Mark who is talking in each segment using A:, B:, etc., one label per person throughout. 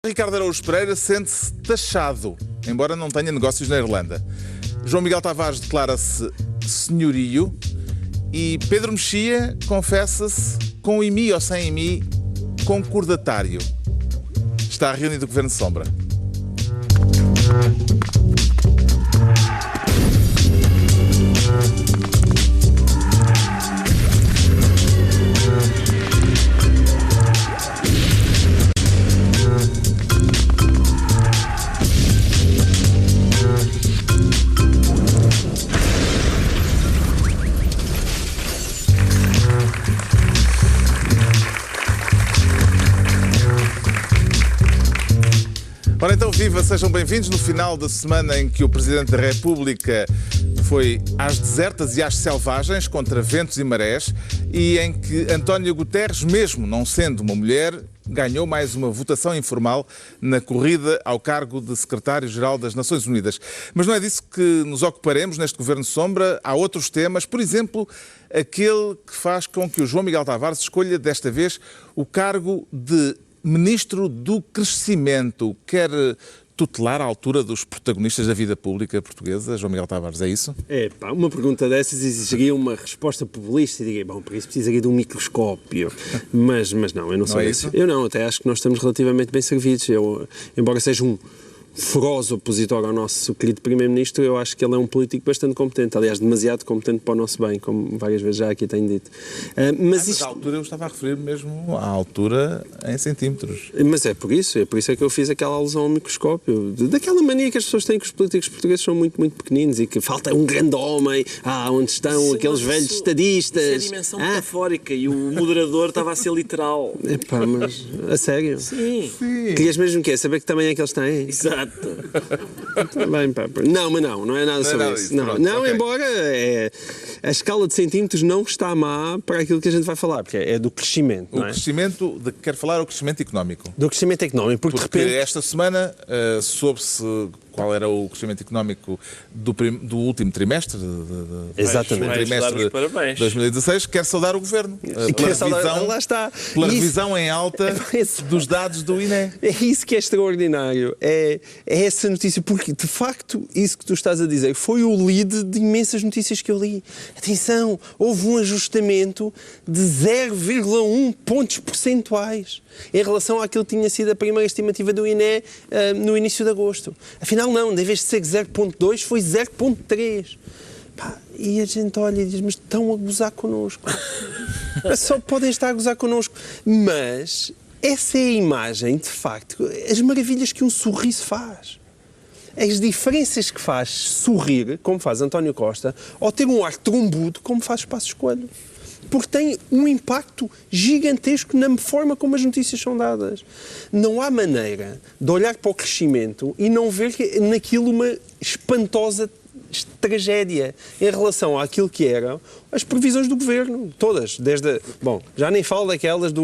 A: Ricardo Araújo Pereira sente-se taxado, embora não tenha negócios na Irlanda. João Miguel Tavares declara-se senhorio e Pedro Mexia confessa-se com IMI ou sem IMI concordatário. Está reunido o Governo de Sombra. Ora então, viva, sejam bem-vindos no final da semana em que o Presidente da República foi às desertas e às selvagens contra ventos e marés e em que António Guterres, mesmo não sendo uma mulher, ganhou mais uma votação informal na corrida ao cargo de Secretário-Geral das Nações Unidas. Mas não é disso que nos ocuparemos neste Governo Sombra. Há outros temas, por exemplo, aquele que faz com que o João Miguel Tavares escolha desta vez o cargo de Ministro do Crescimento. Quer tutelar à altura dos protagonistas da vida pública portuguesa, João Miguel Tavares, é isso?
B: É pá, uma pergunta dessas exigiria uma resposta populista e diria, bom, para isso precisaria de um microscópio. Mas não, eu não sou isso. Eu não, até acho que nós estamos relativamente bem servidos. Eu, embora seja um feroz opositor ao nosso querido Primeiro-Ministro, eu acho que ele é um político bastante competente, aliás, demasiado competente para o nosso bem, como várias vezes já aqui tenho dito.
A: Mas à altura eu estava a referir mesmo à altura em centímetros.
B: Mas é por isso é que eu fiz aquela alusão ao microscópio, daquela mania que as pessoas têm que os políticos portugueses são muito, muito pequeninos e que falta um grande homem, onde estão aqueles velhos estadistas.
C: Isso é a dimensão metafórica e o moderador estava a ser literal.
B: Epá, mas a sério?
C: Sim.
B: Querias mesmo o quê? Saber que também é que eles têm?
C: Exato.
B: Bem, pá. Não, mas não é nada sobre isso. Não, okay. Embora a escala de centímetros não está má para aquilo que a gente vai falar, porque é do crescimento.
A: O crescimento, de que quer falar, é o crescimento económico.
B: Do crescimento económico, porque de repente...
A: esta semana soube-se qual era o crescimento económico do último trimestre,
B: exatamente.
A: Trimestre de 2016. Quer saudar o Governo
B: lá está.
A: Pela revisão em alta dos dados do INE.
B: É isso que é extraordinário. É essa notícia, porque de facto isso que tu estás a dizer foi o lead de imensas notícias que eu li. Atenção, houve um ajustamento de 0,1 pontos percentuais em relação àquilo que tinha sido a primeira estimativa do INE no início de agosto. Afinal não, em vez de ser 0,2 foi 0,3. E a gente olha e diz, mas estão a gozar connosco. Só podem estar a gozar connosco. Mas essa é a imagem, de facto, as maravilhas que um sorriso faz. As diferenças que faz sorrir, como faz António Costa, ou ter um ar trombudo, como faz Passos Coelho. Porque tem um impacto gigantesco na forma como as notícias são dadas. Não há maneira de olhar para o crescimento e não ver naquilo uma espantosa tragédia em relação àquilo que eram as previsões do Governo. Todas. Bom, já nem falo daquelas de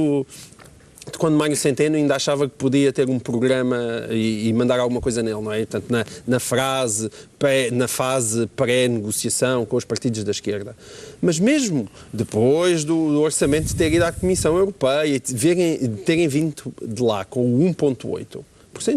B: quando Mário Centeno ainda achava que podia ter um programa e mandar alguma coisa nele, não é? Portanto, na fase pré-negociação com os partidos da esquerda. Mas mesmo depois do orçamento ter ido à Comissão Europeia e terem vindo de lá com o 1,8%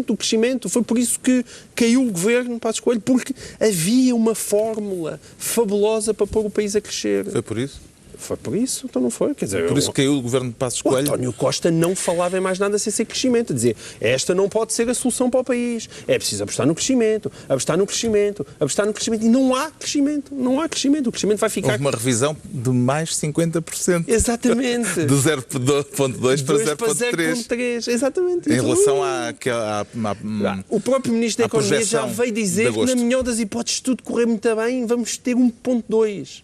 B: do crescimento, foi por isso que caiu o Governo Passos Coelho, porque havia uma fórmula fabulosa para pôr o país a crescer.
A: Foi por isso?
B: Foi por isso, então não foi. Quer dizer,
A: por isso que caiu o Governo de Passos Coelho.
B: António Costa não falava em mais nada sem ser crescimento. Dizia, esta não pode ser a solução para o país. É preciso apostar no ccrescimento, apostar no crescimento, apostar no crescimento. E não há crescimento. Não há crescimento. O crescimento vai ficar...
A: Houve uma revisão de mais 50%.
B: Exatamente.
A: De 0,2 para 0,3.
B: Exatamente.
A: Em relação
B: o próprio Ministro da Economia já veio dizer que, na melhor das hipóteses, tudo correr muito bem, vamos ter 1,2.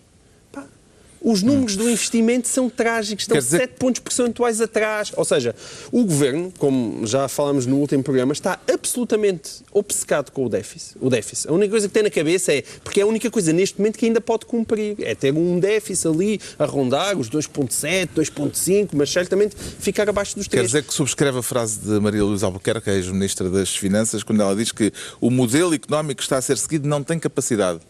B: Os números do investimento são trágicos, estão 7 pontos percentuais atrás. Ou seja, o Governo, como já falámos no último programa, está absolutamente obcecado com o déficit. A única coisa que tem na cabeça porque é a única coisa neste momento que ainda pode cumprir, é ter um déficit ali a rondar os 2,7, 2,5, mas certamente ficar abaixo dos 3.
A: Quer dizer que subscreve a frase de Maria Luísa Albuquerque, a ex-ministra das Finanças, quando ela diz que o modelo económico que está a ser seguido não tem capacidade.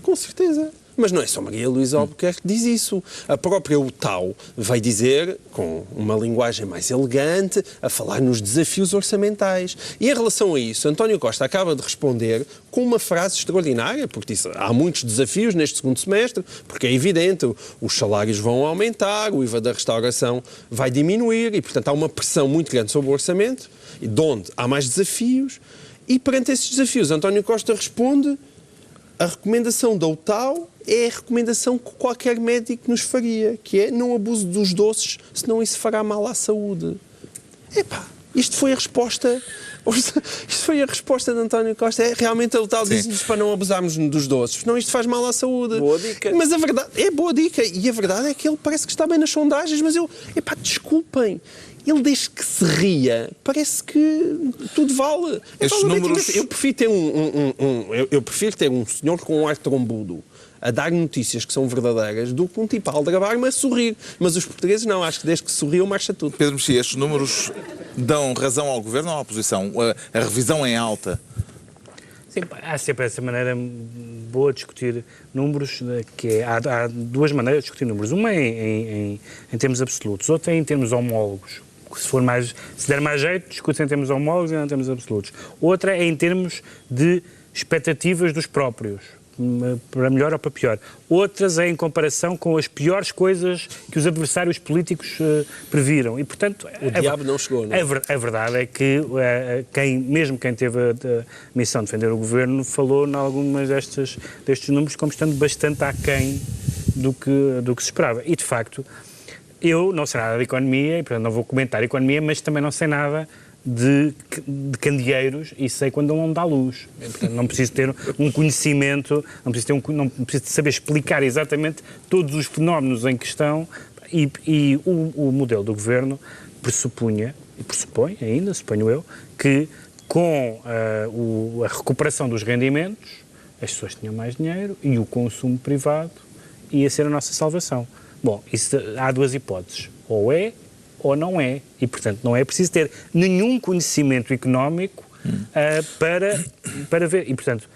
B: Com certeza. Mas não é só Maria Luísa Albuquerque que diz isso. A própria UTAU vai dizer, com uma linguagem mais elegante, a falar nos desafios orçamentais. E em relação a isso, António Costa acaba de responder com uma frase extraordinária, porque disse, há muitos desafios neste segundo semestre, porque é evidente, os salários vão aumentar, o IVA da restauração vai diminuir e, portanto, há uma pressão muito grande sobre o orçamento, de onde há mais desafios, e perante esses desafios, António Costa responde: a recomendação da UTAU é a recomendação que qualquer médico nos faria, que é não abuse dos doces, senão isso fará mal à saúde. Epá, isto foi a resposta de António Costa. Realmente a UTAU diz-nos para não abusarmos dos doces, senão isto faz mal à saúde.
C: Boa dica.
B: Mas a verdade, é boa dica, e a verdade é que ele parece que está bem nas sondagens, mas desculpem. Ele, desde que se ria, parece que tudo vale.
A: Estes números...
B: Eu prefiro ter um senhor com um ar trombudo a dar notícias que são verdadeiras do que um tipo a aldrabar-me a sorrir. Mas os portugueses não. Acho que desde que sorriam marcha tudo.
A: Pedro Mexia, estes números dão razão ao Governo ou à oposição? A revisão é alta?
D: Sim, há sempre essa maneira boa de discutir números, há duas maneiras de discutir números. Uma é em termos absolutos, outra é em termos homólogos. Se der mais jeito, discute em termos homólogos e não em termos absolutos. Outra é em termos de expectativas dos próprios, para melhor ou para pior. Outras é em comparação com as piores coisas que os adversários políticos previram. E, portanto,
B: o diabo não chegou, não é?
D: A verdade é que mesmo quem teve a missão de defender o Governo falou em algumas destes números como estando bastante aquém do que se esperava. E, de facto, eu não sei nada de economia, e portanto não vou comentar economia, mas também não sei nada de candeeiros e sei quando não dá luz. Portanto, não preciso ter um conhecimento, não preciso saber explicar exatamente todos os fenómenos em questão, e o modelo do Governo pressupunha, e pressupõe ainda, suponho eu, que com a recuperação dos rendimentos as pessoas tinham mais dinheiro e o consumo privado ia ser a nossa salvação. Bom, há duas hipóteses, ou é ou não é, e portanto não é preciso ter nenhum conhecimento económico para ver, e portanto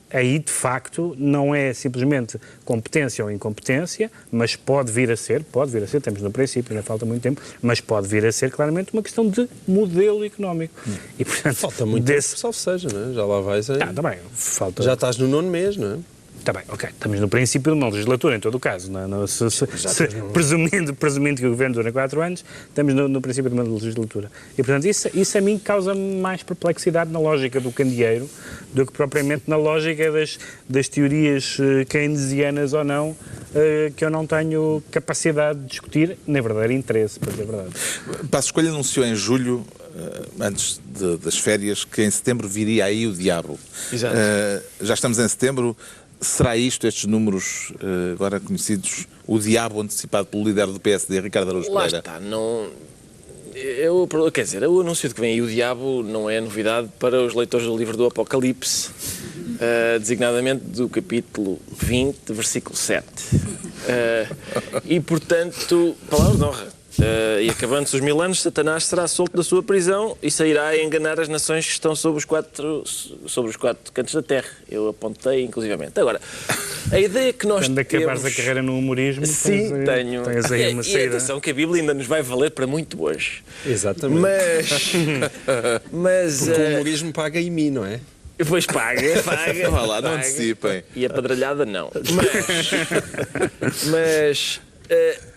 D: aí de facto não é simplesmente competência ou incompetência, mas pode vir a ser, temos no princípio, ainda falta muito tempo, mas pode vir a ser claramente uma questão de modelo económico. E portanto,
B: falta muito tempo, salvo seja, não é? Já lá vais aí.
D: Tá bem,
B: já estás no 9º mês, não é?
D: Está bem, ok. Estamos no princípio de uma legislatura, em todo o caso. Presumindo que o Governo dura 4 anos, estamos no princípio de uma legislatura. E, portanto, isso a mim causa mais perplexidade na lógica do candeeiro do que propriamente na lógica das teorias keynesianas ou não, que eu não tenho capacidade de discutir, nem verdadeiro interesse, para dizer a verdade.
A: Passos Coelho anunciou em julho, antes das férias, que em setembro viria aí o diabo.
C: Exato.
A: Já estamos em setembro. Será isto, estes números agora conhecidos, o diabo antecipado pelo líder do PSD, Ricardo Araújo Pereira?
C: Lá está, não... Quer dizer, o anúncio de que vem aí o diabo não é novidade para os leitores do livro do Apocalipse, designadamente do capítulo 20, versículo 7. E, portanto, palavra de honra. E acabando-se os 1000 anos, Satanás será solto da sua prisão e sairá a enganar as nações que estão sobre os quatro cantos da terra. Eu apontei, inclusivamente. Agora, a ideia que nós
D: quando acabares a carreira no humorismo,
C: sim, tenho.
D: Tens aí uma saída.
C: E atenção que a Bíblia ainda nos vai valer para muito hoje.
B: Exatamente.
C: Mas
B: porque o humorismo paga em mim, não é?
C: Depois paga.
A: Vá lá, não antecipem.
C: E a pedralhada não. Mas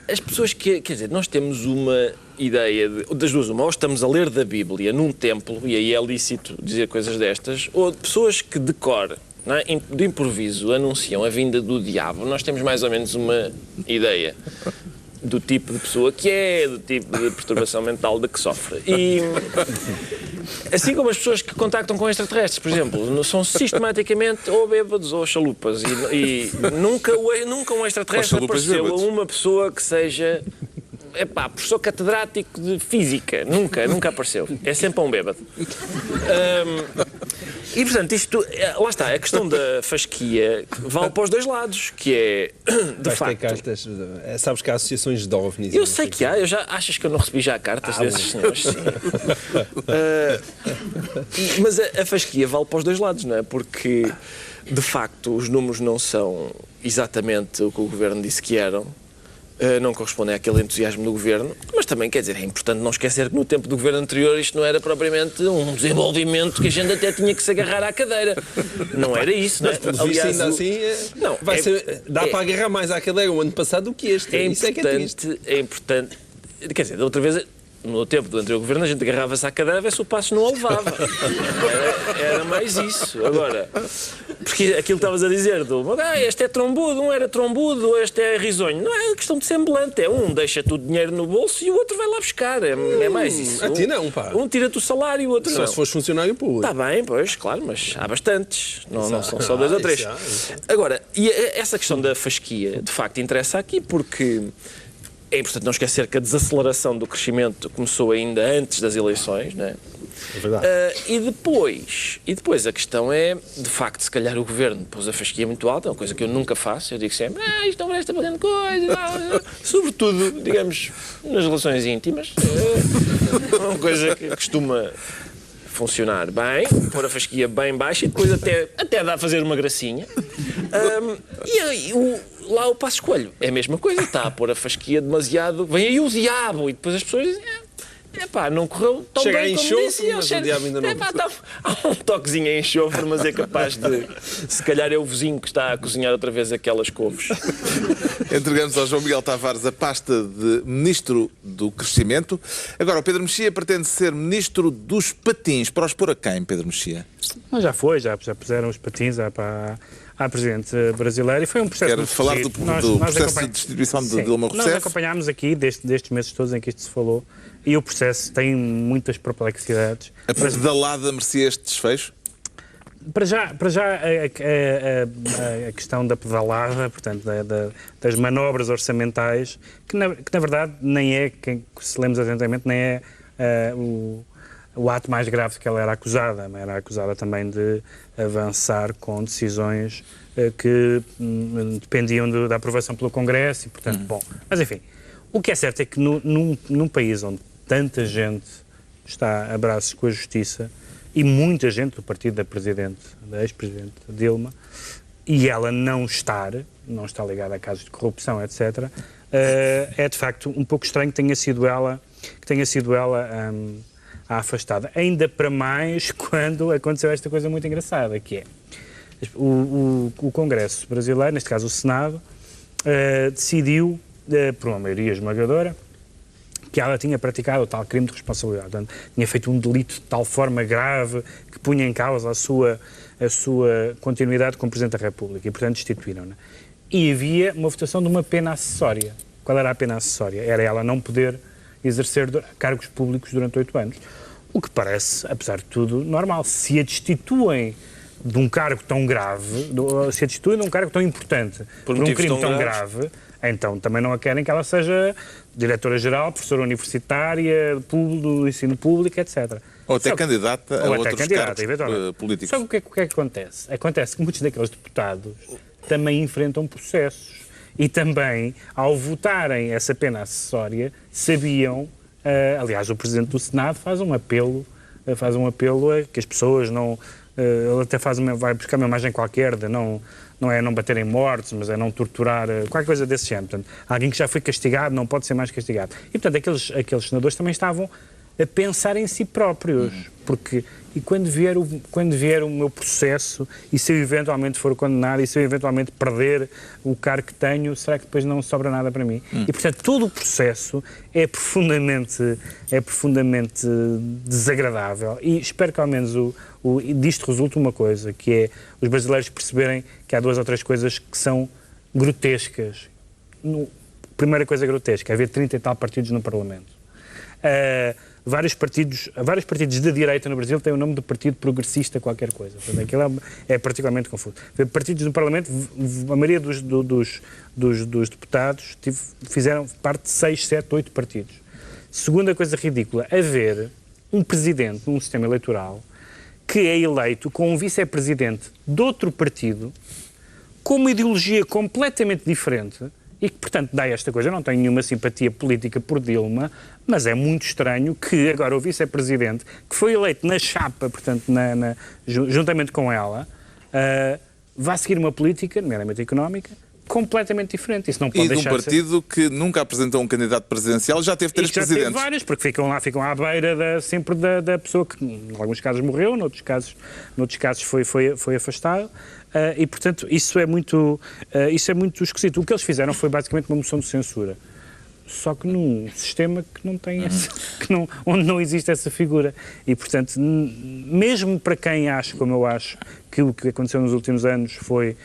C: as pessoas quer dizer, nós temos uma ideia das duas, ou estamos a ler da Bíblia num templo, e aí é lícito dizer coisas destas, ou de pessoas que de cor, não é, de improviso, anunciam a vinda do diabo. Nós temos mais ou menos uma ideia do tipo de pessoa que é, do tipo de perturbação mental de que sofre. E assim como as pessoas que contactam com extraterrestres, por exemplo, são sistematicamente ou bêbados ou chalupas, e nunca um extraterrestre apareceu a uma pessoa que seja professor catedrático de Física. Nunca apareceu. É sempre um bêbado. E, portanto, isto, lá está, a questão da fasquia vale para os dois lados, que é, de facto...
B: Cartas, sabes que há associações de OVNIs.
C: Eu sei que há, achas que eu não recebi já cartas desses senhores? Sim. Mas a fasquia vale para os dois lados, não é? Porque, de facto, os números não são exatamente o que o Governo disse que eram. Não correspondem àquele entusiasmo do Governo, mas também, quer dizer, é importante não esquecer que no tempo do Governo anterior isto não era propriamente um desenvolvimento que a gente até tinha que se agarrar à cadeira. Não era isso, não é?
B: Aliás, ainda assim, dá para agarrar mais à cadeira o ano passado do que este. Isso é que é triste.
C: É importante, quer dizer, da outra vez... No tempo do anterior governo, a gente agarrava-se à cadeira a ver se o Passos não a levava. Era mais isso. Agora, porque aquilo que estavas a dizer, este é trombudo, um era trombudo, este é risonho. Não é questão de semblante, é um deixa-te o dinheiro no bolso e o outro vai lá buscar. É mais isso.
B: A ti não, pá.
C: Um tira-te o salário e o outro não.
B: Só se fores funcionário público.
C: Está bem, pois, claro, mas há bastantes. Não são só 2 ou 3. Agora, e essa questão da fasquia, de facto, interessa aqui porque... É importante não esquecer que a desaceleração do crescimento começou ainda antes das eleições, não é?
B: É verdade.
C: E depois a questão é, de facto, se calhar o Governo pôs a fasquia muito alta, é uma coisa que eu nunca faço, eu digo sempre, isto não merece estar fazendo coisa, sobretudo, digamos, nas relações íntimas, é uma coisa que costuma funcionar bem, pôr a fasquia bem baixa e depois até dá a fazer uma gracinha. Lá o Passos Coelho é a mesma coisa, está a pôr a fasquia demasiado, vem aí o diabo, e depois as pessoas dizem, não correu tão
B: chega
C: bem
B: a
C: como
B: enxofre, mas o diabo ainda não...
C: há um toquezinho em enxofre, mas é capaz de, se calhar é o vizinho que está a cozinhar outra vez aquelas couves.
A: Entregamos ao João Miguel Tavares a pasta de Ministro do Crescimento. Agora, o Pedro Mexia pretende ser Ministro dos Patins. Para os pôr a quem, Pedro Mexia?
D: Já puseram os patins à Presidente brasileira e foi um processo...
A: Quero falar do processo de destituição de Dilma Rousseff.
D: Nós acompanhámos aqui, destes meses todos em que isto se falou, e o processo tem muitas perplexidades.
A: A pedalada merecia este desfecho?
D: Para já a questão da pedalada, portanto, das manobras orçamentais, que na verdade nem é, se lemos atentamente, nem é o ato mais grave de que ela era acusada. Era acusada também de avançar com decisões que dependiam da aprovação pelo Congresso e, portanto, bom. Mas, enfim, o que é certo é que num país onde tanta gente está a braços com a Justiça e muita gente do partido da ex-presidente Dilma, e ela não está ligada a casos de corrupção, etc., é de facto um pouco estranho que tenha sido ela a afastada. Ainda para mais quando aconteceu esta coisa muito engraçada, que é o Congresso brasileiro, neste caso o Senado, decidiu, por uma maioria esmagadora, que ela tinha praticado o tal crime de responsabilidade. Portanto, tinha feito um delito de tal forma grave que punha em causa a sua continuidade como Presidente da República e, portanto, destituíram-na. E havia uma votação de uma pena acessória. Qual era a pena acessória? Era ela não poder exercer cargos públicos durante 8 anos. O que parece, apesar de tudo, normal. Se a destituem de um cargo tão grave, se a destituem de um cargo tão importante por um crime tão grave, então também não a querem que ela seja diretora-geral, professora universitária, do ensino público, etc.
A: Ou até candidata a outros cargos políticos.
D: Sabe o que é que acontece? Acontece que muitos daqueles deputados também enfrentam processos e também, ao votarem essa pena acessória, sabiam, aliás, o Presidente do Senado faz um apelo a que as pessoas não... ele até vai buscar uma imagem qualquer de não baterem mortos, mas é não torturar, qualquer coisa desse género. Portanto, alguém que já foi castigado não pode ser mais castigado. E, portanto, aqueles senadores também estavam a pensar em si próprios, porque quando vier o meu processo, e se eu eventualmente for condenado, e se eu eventualmente perder o cargo que tenho, será que depois não sobra nada para mim? E, portanto, todo o processo é profundamente desagradável, e espero que ao menos disto resulte uma coisa, que é os brasileiros perceberem que há 2 ou 3 coisas que são grotescas. Primeira coisa grotesca, é haver 30 e tal partidos no Parlamento. vários partidos de direita no Brasil têm o nome de Partido Progressista qualquer coisa. Portanto, aquilo é particularmente confuso. Partidos no Parlamento, a maioria dos deputados fizeram parte de 6, 7, 8 partidos. Segunda coisa ridícula, haver um presidente num sistema eleitoral que é eleito com um vice-presidente de outro partido com uma ideologia completamente diferente e que, portanto, dá esta coisa. Eu não tenho nenhuma simpatia política por Dilma, mas é muito estranho que agora o vice-presidente, que foi eleito na chapa, portanto, juntamente com ela, vá seguir uma política, nomeadamente económica, completamente diferente. Isso não pode deixar
A: de um partido que nunca apresentou um candidato presidencial, já teve 3 presidentes. Já teve
D: vários, porque ficam à beira sempre da pessoa que, em alguns casos, morreu, noutros casos foi afastado. E, portanto, isso é muito esquisito. O que eles fizeram foi basicamente uma moção de censura. Só que num sistema que não tem onde não existe essa figura. E, portanto, mesmo para quem acha, como eu acho, que o que aconteceu nos últimos anos foi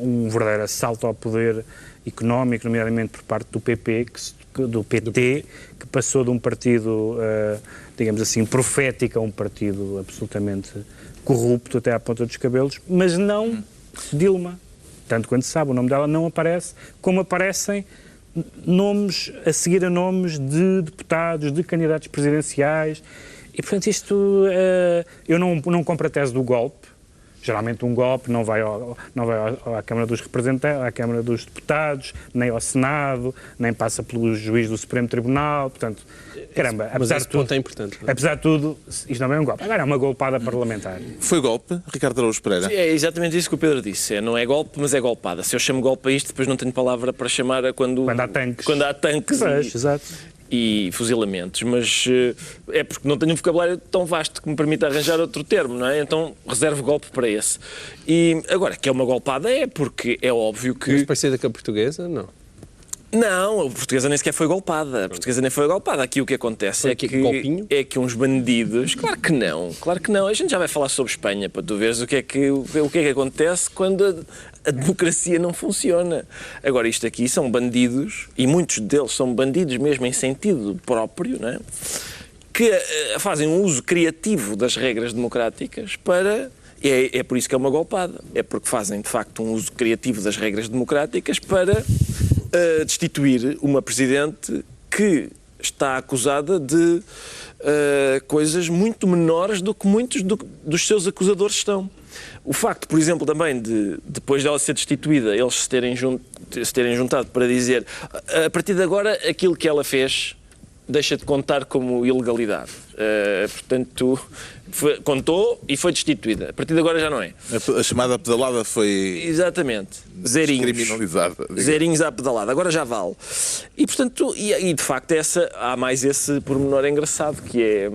D: um verdadeiro assalto ao poder económico, nomeadamente por parte do PT, que passou de um partido, digamos assim, profético a um partido absolutamente corrupto até à ponta dos cabelos, mas não Dilma. Tanto quanto se sabe, o nome dela não aparece, como aparecem nomes a seguir a nomes de deputados, de candidatos presidenciais. E, portanto, isto... eu não compro a tese do golpe. Geralmente um golpe não vai à Câmara dos Representantes, à Câmara dos Deputados, nem ao Senado, nem passa pelo juiz do Supremo Tribunal. Portanto, caramba, apesar de tudo,
B: é importante.
D: Apesar de tudo, isto não é um golpe. Agora é uma golpada parlamentar.
A: Foi golpe, Ricardo Araújo Pereira?
C: É exatamente isso que o Pedro disse. Não é golpe, mas é golpada. Se eu chamo golpe a isto, depois não tenho palavra para chamar
D: quando há tanques.
C: Quando há tanques
D: exato.
C: E fuzilamentos, mas é porque não tenho um vocabulário tão vasto que me permita arranjar outro termo, não é? Então reservo golpe para esse. E agora, que é uma golpada porque é óbvio que...
B: Mas parecida com a portuguesa, não?
C: Não, a portuguesa nem sequer foi golpada. A portuguesa nem foi golpada. Aqui o que acontece é que uns bandidos... Claro que não. A gente já vai falar sobre Espanha, para tu veres o que é que acontece quando a democracia não funciona. Agora, isto aqui são bandidos, e muitos deles são bandidos mesmo em sentido próprio, não é? Que fazem um uso criativo das regras democráticas para... É por isso que é uma golpada. É porque fazem, de facto, um uso criativo das regras democráticas para destituir uma presidente que está acusada de coisas muito menores do que muitos dos seus acusadores estão. O facto, por exemplo, também de, depois dela ser destituída, eles se terem juntado para dizer a partir de agora aquilo que ela fez deixa de contar como ilegalidade. Portanto, contou e foi destituída. A partir de agora já não é.
A: A chamada pedalada foi...
C: Exatamente. Zerinhos.
A: Criminalizada.
C: Zerinhos à pedalada. Agora já vale. E, portanto, de facto, há mais esse pormenor engraçado, que é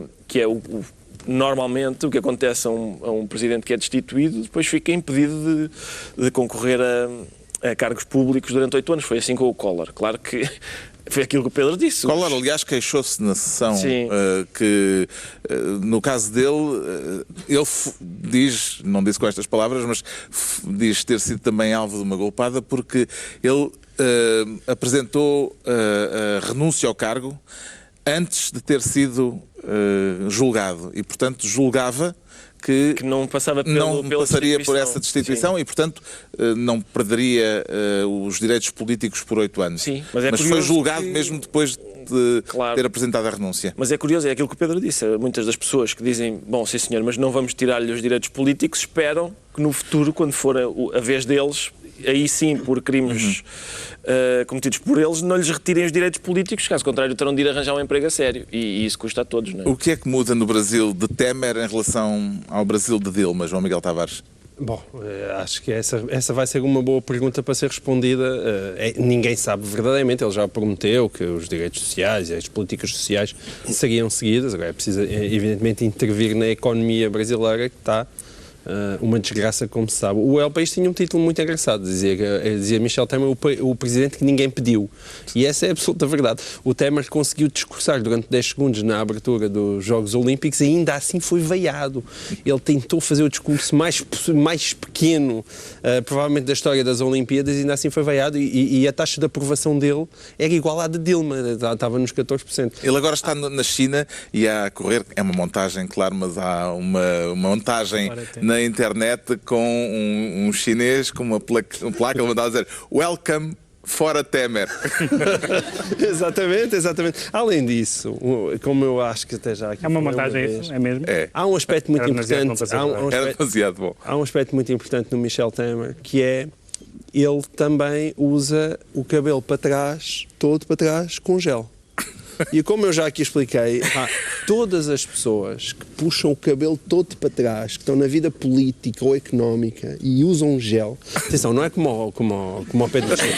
C: normalmente o que acontece a um presidente que é destituído, depois fica impedido de concorrer a cargos públicos durante 8 anos. Foi assim com o Collor. Claro que foi aquilo que o Pedro disse.
A: Collor, aliás, queixou-se na sessão que, no caso dele, ele diz, não disse com estas palavras, mas diz ter sido também alvo de uma golpada porque ele apresentou a renúncia ao cargo antes de ter sido julgado e, portanto, julgava que
C: não passaria
A: por essa destituição. Sim. E, portanto, não perderia os direitos políticos por 8 anos.
C: Sim,
A: mas foi julgado mesmo depois de ter apresentado a renúncia.
C: Mas é curioso, é aquilo que o Pedro disse. Muitas das pessoas que dizem, bom, sim senhor, mas não vamos tirar-lhe os direitos políticos, esperam que no futuro, quando for a vez deles, aí sim, por crimes cometidos por eles, não lhes retirem os direitos políticos, caso contrário terão de ir arranjar um emprego a sério. E isso custa a todos, não é?
A: O que é que muda no Brasil de Temer em relação ao Brasil de Dilma, João Miguel Tavares?
B: Bom, acho que essa vai ser uma boa pergunta para ser respondida. Ninguém sabe verdadeiramente, ele já prometeu que os direitos sociais e as políticas sociais seriam seguidas. Agora é preciso, evidentemente, intervir na economia brasileira que está uma desgraça, como se sabe. O El País tinha um título muito engraçado, dizia Michel Temer, o presidente que ninguém pediu. E essa é a absoluta verdade. O Temer conseguiu discursar durante 10 segundos na abertura dos Jogos Olímpicos e ainda assim foi veiado. Ele tentou fazer o discurso mais pequeno, provavelmente da história das Olimpíadas, e ainda assim foi veiado, e a taxa de aprovação dele era igual à de Dilma, estava nos 14%.
A: Ele agora está na China e a correr, é uma montagem, claro, mas há uma montagem na internet com um chinês com uma placa, ele mandava dizer Welcome fora Temer.
B: Exatamente. Além disso, como eu acho que até já aqui...
D: É uma montagem, isso? É mesmo?
B: Há um aspecto muito importante...
A: Era demasiado bom.
B: Há um aspecto muito importante no Michel Temer, que é ele também usa o cabelo para trás, todo para trás, com gel. E como eu já aqui expliquei, todas as pessoas que puxam o cabelo todo para trás, que estão na vida política ou económica e usam gel, atenção, não é como o Pedro Mexia.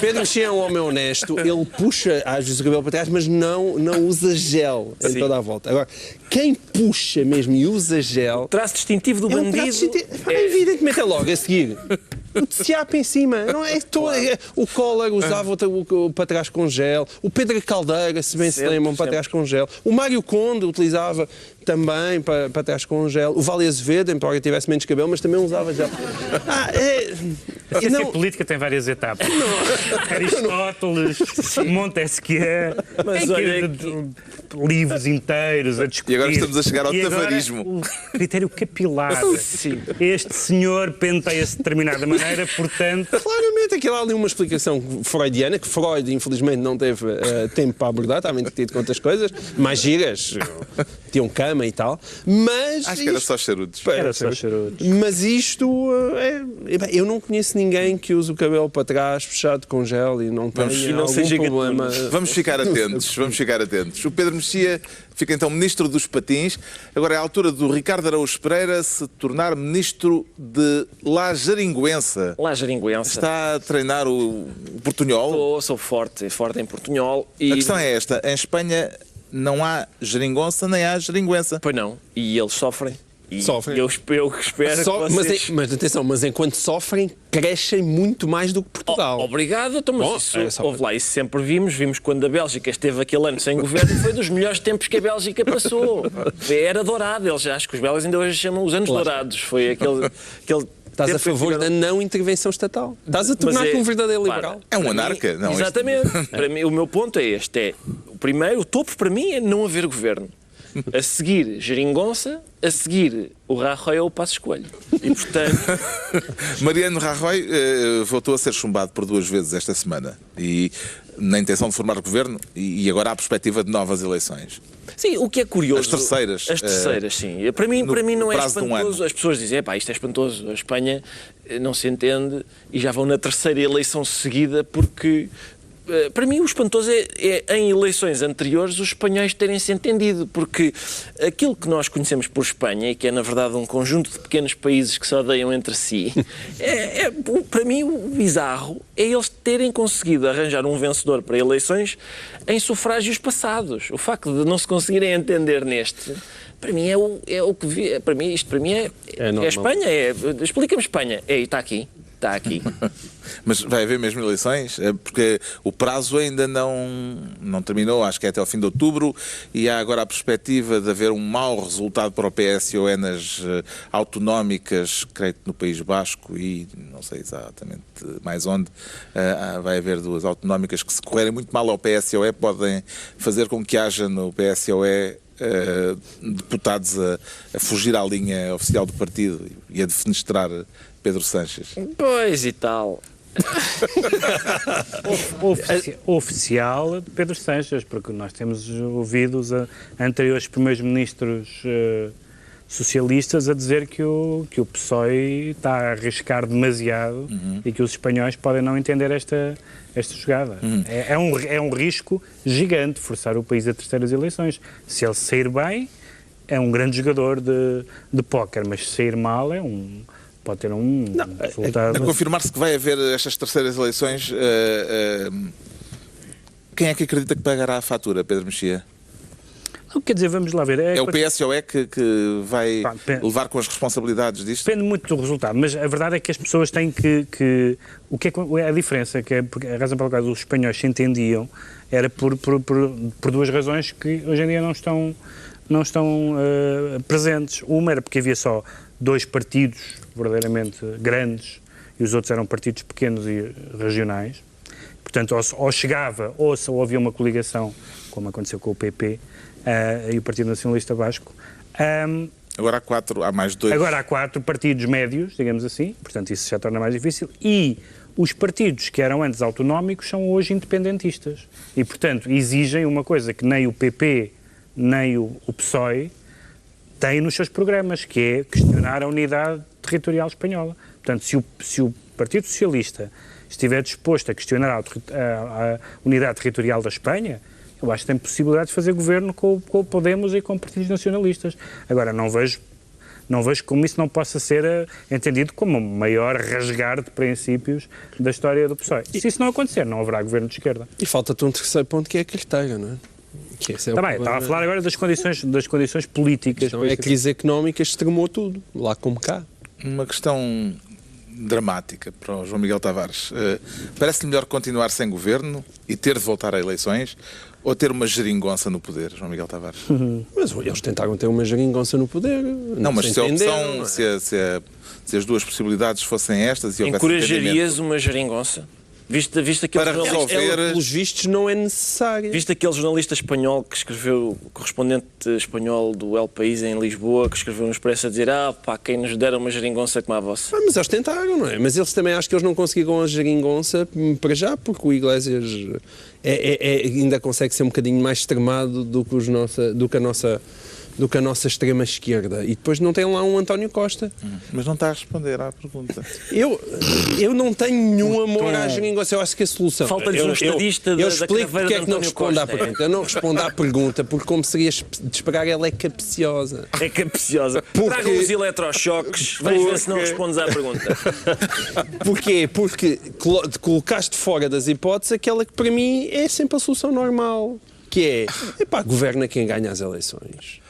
B: Pedro Mexia é um homem honesto, ele puxa às vezes o cabelo para trás, mas não usa gel em toda a volta. Agora, quem puxa mesmo e usa gel...
C: O traço distintivo do bandido...
B: É evidentemente é logo a seguir. O TCAP em cima, não é? O Collor usava o para trás com gel, o Pedro Caldeira, se bem se lembram, para trás com gel, o Mário Conde utilizava também para trás com gel, o Vale Azevedo, embora tivesse menos cabelo, mas também usava gel.
D: A ciência política tem várias etapas. Aristóteles, Montesquieu,
C: mas olha
D: livros inteiros a discutir.
A: E agora estamos a chegar ao tavarismo.
D: O critério capilar. Este senhor penteia-se de determinada maneira, portanto...
B: Claramente, aquilo há ali uma explicação freudiana, que Freud, infelizmente, não teve tempo para abordar, está bem tido com outras coisas, mais giras, tinham cama e tal, mas...
A: Acho que era só charutos.
D: Era só charutos.
B: Mas isto, eu não conheço ninguém que use o cabelo para trás, fechado com gel e não tenha algum problema.
A: Vamos ficar atentos. O Pedro Mexia fica então Ministro dos Patins. Agora é a altura do Ricardo Araújo Pereira se tornar Ministro de La Jeringuença.
C: La Jeringuença.
A: Está a treinar o portunhol?
C: Sou forte em portunhol. E...
A: A questão é esta, em Espanha não há geringonça nem há jeringuença.
C: Pois não, e eles sofrem.
B: Sofrem.
C: Eu espero que vocês...
B: mas atenção, mas enquanto sofrem, crescem muito mais do que Portugal.
C: Obrigado, então, mas isso sempre vimos quando a Bélgica esteve aquele ano sem governo, foi dos melhores tempos que a Bélgica passou. Era dourado, eles acho que os belgas ainda hoje chamam os anos dourados. Foi aquele
B: Estás a favor da não intervenção estatal. Estás a tornar-te um verdadeiro liberal.
A: É um anarca. Não,
C: exatamente. Para mim, o meu ponto é este. O topo para mim é não haver governo. A seguir, geringonça, a seguir, o Rajoy ou o Passos Coelho. E, portanto...
A: Mariano Rajoy voltou a ser chumbado por 2 vezes esta semana. E na intenção de formar governo e agora há a perspectiva de novas eleições.
C: Sim, o que é curioso...
A: As terceiras.
C: As terceiras, sim. Para mim não é espantoso. As pessoas dizem, isto é espantoso. A Espanha não se entende e já vão na terceira eleição seguida porque... Para mim o espantoso é em eleições anteriores os espanhóis terem-se entendido, porque aquilo que nós conhecemos por Espanha, e que é na verdade um conjunto de pequenos países que se odeiam entre si, para mim o bizarro é eles terem conseguido arranjar um vencedor para eleições em sufrágios passados. O facto de não se conseguirem entender neste... Para mim é o que vi. Para mim é Espanha. Explica-me Espanha. Está aqui.
A: Mas vai haver mesmo eleições? Porque o prazo ainda não terminou, acho que é até ao fim de outubro, e há agora a perspectiva de haver um mau resultado para o PSOE nas autonómicas, creio que no País Basco e não sei exatamente mais onde. Vai haver 2 autonómicas que, se correrem muito mal ao PSOE, podem fazer com que haja no PSOE deputados a fugir à linha oficial do partido e a defenestrar Pedro Sánchez.
C: Pois e tal.
D: Oficial Pedro Sánchez, porque nós temos ouvido os anteriores primeiros-ministros socialistas a dizer que o PSOE está a arriscar demasiado e que os espanhóis podem não entender esta jogada. É um risco gigante forçar o país a terceiras eleições. Se ele sair bem, é um grande jogador de póquer, mas se sair mal pode ter um resultado...
A: A confirmar-se que vai haver estas terceiras eleições, quem é que acredita que pagará a fatura, Pedro Mexia?
D: Não, quer dizer, vamos lá ver.
A: É o PSOE que vai
D: Pá,
A: levar com as responsabilidades disto?
D: Depende muito do resultado, mas a verdade é que as pessoas têm que o que é a diferença, que é porque a razão pela qual os espanhóis se entendiam era por duas razões que hoje em dia não estão presentes. Uma era porque havia só dois partidos verdadeiramente grandes e os outros eram partidos pequenos e regionais. Portanto, ou chegava ou havia uma coligação, como aconteceu com o PP e o Partido Nacionalista Basco.
A: Agora há mais dois.
D: Agora há 4 partidos médios, digamos assim, portanto isso já torna mais difícil, e os partidos que eram antes autonómicos são hoje independentistas. E, portanto, exigem uma coisa que nem o PP, nem o PSOE têm nos seus programas, que é questionar a unidade territorial espanhola. Portanto, se o Partido Socialista estiver disposto a questionar a unidade territorial da Espanha, eu acho que tem possibilidade de fazer governo com o Podemos e com partidos nacionalistas. Agora, não vejo como isso não possa ser entendido como o maior rasgar de princípios da história do PSOE. Se isso não acontecer, não haverá governo de esquerda.
B: E falta-te um terceiro ponto, que é a carteira, não é? Que esse é
D: Está bem, estava a falar agora das condições políticas.
B: Então, a crise económica extremou tudo, lá como cá.
A: Uma questão dramática para o João Miguel Tavares. Parece-lhe melhor continuar sem governo e ter de voltar a eleições ou ter uma geringonça no poder, João Miguel Tavares?
B: Mas eles tentaram ter uma geringonça no poder.
A: Não, mas se a opção, se as duas possibilidades fossem estas e houvesse
C: encorajarias uma geringonça? Visto aquele
A: para
C: jornalista,
A: resolver...
B: pelos vistos, não é necessário.
C: Visto aquele jornalista espanhol que escreveu, correspondente espanhol do El País em Lisboa, que escreveu no Expresso a dizer quem nos dera uma geringonça como a vossa.
B: Mas eles tentaram, não é? Mas eles também acho que eles não conseguiram a geringonça para já, porque o Iglesias ainda consegue ser um bocadinho mais extremado do que a nossa extrema-esquerda. E depois não tem lá um António Costa.
A: Mas não está a responder à pergunta.
B: Eu não tenho nenhum amor à geringonça. Eu acho que a solução...
C: Falta-lhes um estadista
B: eu explico porque é que não respondo à
C: Costa.
B: pergunta. Eu não respondo à pergunta porque, como seria de esperar, ela é capciosa.
C: É capciosa. Tragam os eletrochoques. Vais ver se não respondes à pergunta.
B: Porquê? Porque colocaste fora das hipóteses aquela que para mim é sempre a solução normal. Que é, governa quem ganha as eleições.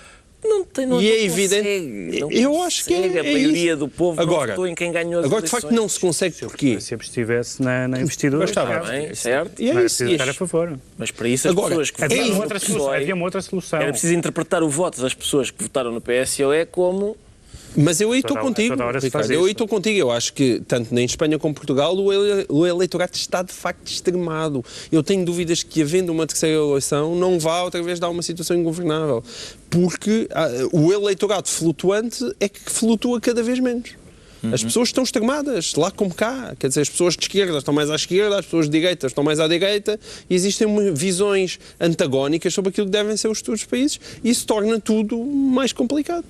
C: Não
B: e é evidente. Eu acho que
C: a maioria do povo
B: agora,
C: não votou em quem ganhou as
B: agora,
C: eleições.
B: de facto, não se consegue. Porquê?
D: Se estivesse na investidura,
C: Está bem, certo.
B: E é
D: mas
B: isso.
D: estar a favor.
C: Mas para isso as pessoas que
D: Havia
C: votaram
D: uma outra
C: no
D: solução.
C: PSOE,
D: Havia uma outra solução.
C: era preciso interpretar o voto das pessoas que votaram no PSOE como...
B: Mas eu aí estou contigo, Ricardo. Eu aí estou contigo. Eu acho que, tanto em Espanha como em Portugal, o eleitorado está de facto extremado. Eu tenho dúvidas que, havendo uma terceira eleição, não vá outra vez dar uma situação ingovernável. Porque o eleitorado flutuante é que flutua cada vez menos. As pessoas estão extremadas, lá como cá. Quer dizer, as pessoas de esquerda estão mais à esquerda, as pessoas de direita estão mais à direita, e existem visões antagónicas sobre aquilo que devem ser os futuros países, e isso torna tudo mais complicado.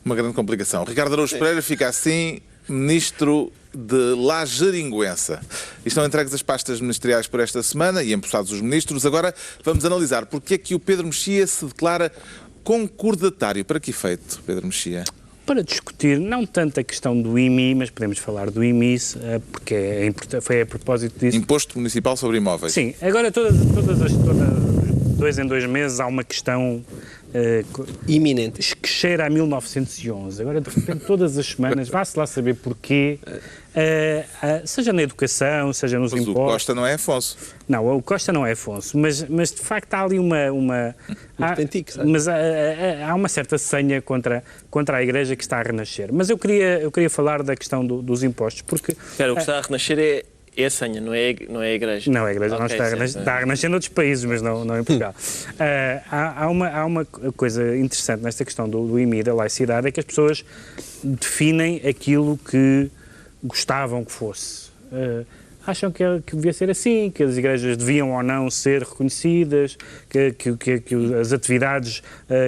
A: Uma grande complicação. Ricardo Araújo Pereira fica assim ministro de La Geringonça. Estão entregues as pastas ministeriais por esta semana e empossados os ministros. Agora vamos analisar porque é que o Pedro Mexia se declara concordatário. Para que efeito, Pedro Mexia?
D: Para discutir não tanto a questão do IMI, mas podemos falar do IMI, porque foi a propósito disso.
A: Imposto Municipal sobre Imóveis.
D: Sim, agora todas 2 em 2 meses há uma questão
B: iminente
D: que cheira a 1911. Agora, de repente, todas as semanas, vá-se lá saber porquê, seja na educação, seja nos impostos.
A: Mas o Costa não é Afonso.
D: Não, o Costa não é Afonso, mas de facto há ali há uma certa senha contra a Igreja que está a renascer. Mas eu queria falar da questão dos impostos, porque...
C: Espera, o que está a renascer é a senha, não é a Igreja.
D: Não, a Igreja não está a renascer noutros países, mas não em Portugal. Há uma coisa interessante nesta questão do IMI, da laicidade, é que as pessoas definem aquilo que gostavam que fosse. Acham que devia ser assim, que as igrejas deviam ou não ser reconhecidas, que as atividades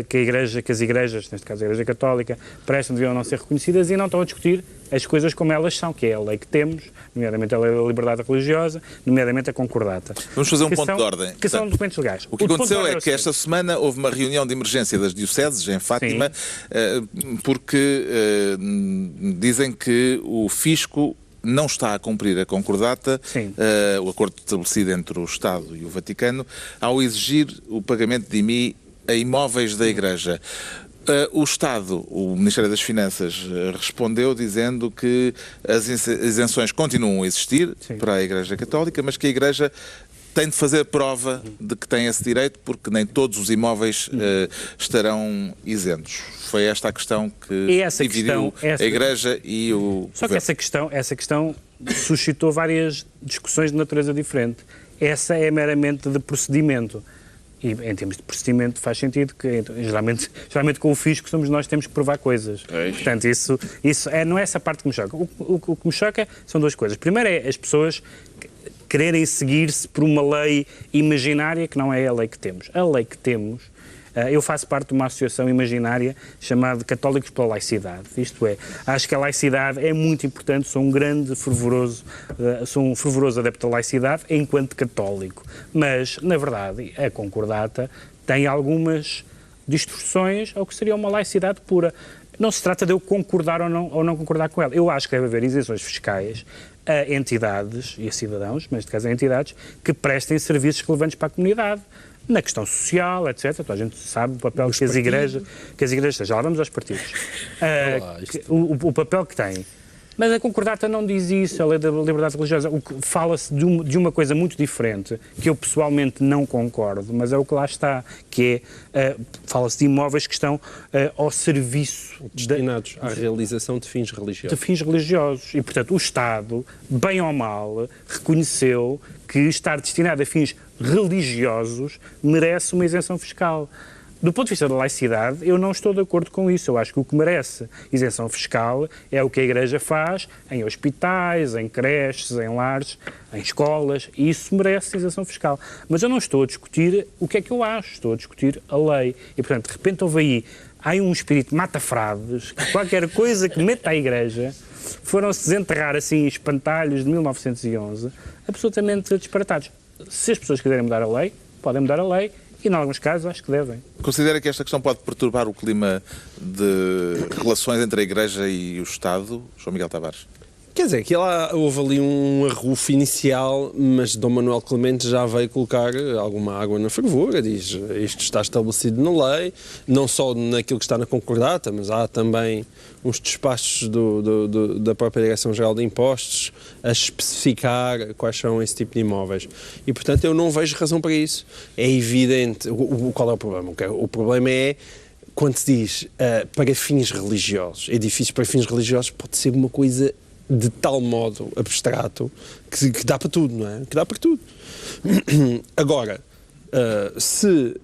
D: que as igrejas, neste caso a Igreja Católica, prestam deviam ou não ser reconhecidas, e não estão a discutir as coisas como elas são, que é a lei que temos, nomeadamente a lei da liberdade religiosa, nomeadamente a concordata.
A: Vamos fazer um ponto de ordem.
D: Que são documentos legais.
A: O que aconteceu é que esta semana houve uma reunião de emergência das dioceses em Fátima, porque dizem que o fisco não está a cumprir a concordata, o acordo estabelecido entre o Estado e o Vaticano, ao exigir o pagamento de IMI a imóveis da Igreja. O Estado, o Ministério das Finanças, respondeu dizendo que as isenções continuam a existir para a Igreja Católica, mas que a Igreja tem de fazer prova de que tem esse direito, porque nem todos os imóveis estarão isentos. Foi esta a questão que dividiu a Igreja e o
D: Só
A: Governo.
D: que essa questão suscitou várias discussões de natureza diferente. Essa é meramente de procedimento. E em termos de procedimento faz sentido que, geralmente com o fisco somos nós que temos que provar coisas. Portanto, isso não é essa parte que me choca. O que me choca são duas coisas. Primeiro é as pessoas quererem seguir-se por uma lei imaginária que não é a lei que temos. A lei que temos, eu faço parte de uma associação imaginária chamada Católicos pela Laicidade. Isto é, acho que a laicidade é muito importante, sou um fervoroso adepto da laicidade enquanto católico. Mas, na verdade, a concordata tem algumas distorções ao que seria uma laicidade pura. Não se trata de eu concordar ou não concordar com ela. Eu acho que deve haver isenções fiscais a entidades e a cidadãos, mas neste caso a entidades, que prestem serviços relevantes para a comunidade, na questão social, etc. Toda a gente sabe o papel que as igrejas têm. Já lá vamos aos partidos. O papel que têm. Mas a concordata não diz isso, a lei da liberdade religiosa. Fala-se de uma coisa muito diferente, que eu pessoalmente não concordo, mas é o que lá está, que é, fala-se de imóveis que estão ao serviço...
B: Destinados à realização de fins religiosos.
D: De fins religiosos. E, portanto, o Estado, bem ou mal, reconheceu que estar destinado a fins religiosos merece uma isenção fiscal. Do ponto de vista da laicidade, eu não estou de acordo com isso. Eu acho que o que merece isenção fiscal é o que a Igreja faz em hospitais, em creches, em lares, em escolas, e isso merece isenção fiscal. Mas eu não estou a discutir o que é que eu acho, estou a discutir a lei. E, portanto, de repente houve aí um espírito mata-frades, que qualquer coisa que meta a Igreja foram-se desenterrar assim espantalhos de 1911, absolutamente disparatados. Se as pessoas quiserem mudar a lei, podem mudar a lei, e, em alguns casos, acho que devem.
A: Considera que esta questão pode perturbar o clima de relações entre a Igreja e o Estado, João Miguel Tavares?
B: Quer dizer, que lá houve ali um arrufo inicial, mas Dom Manuel Clemente já veio colocar alguma água na fervura, diz isto está estabelecido na lei, não só naquilo que está na concordata, mas há também uns despachos da própria Direção-Geral de Impostos a especificar quais são esse tipo de imóveis. E, portanto, eu não vejo razão para isso. É evidente. Qual é o problema? O problema é quando se diz para fins religiosos. Edifícios para fins religiosos pode ser uma coisa de tal modo abstrato que dá para tudo, não é? Que dá para tudo. Agora, se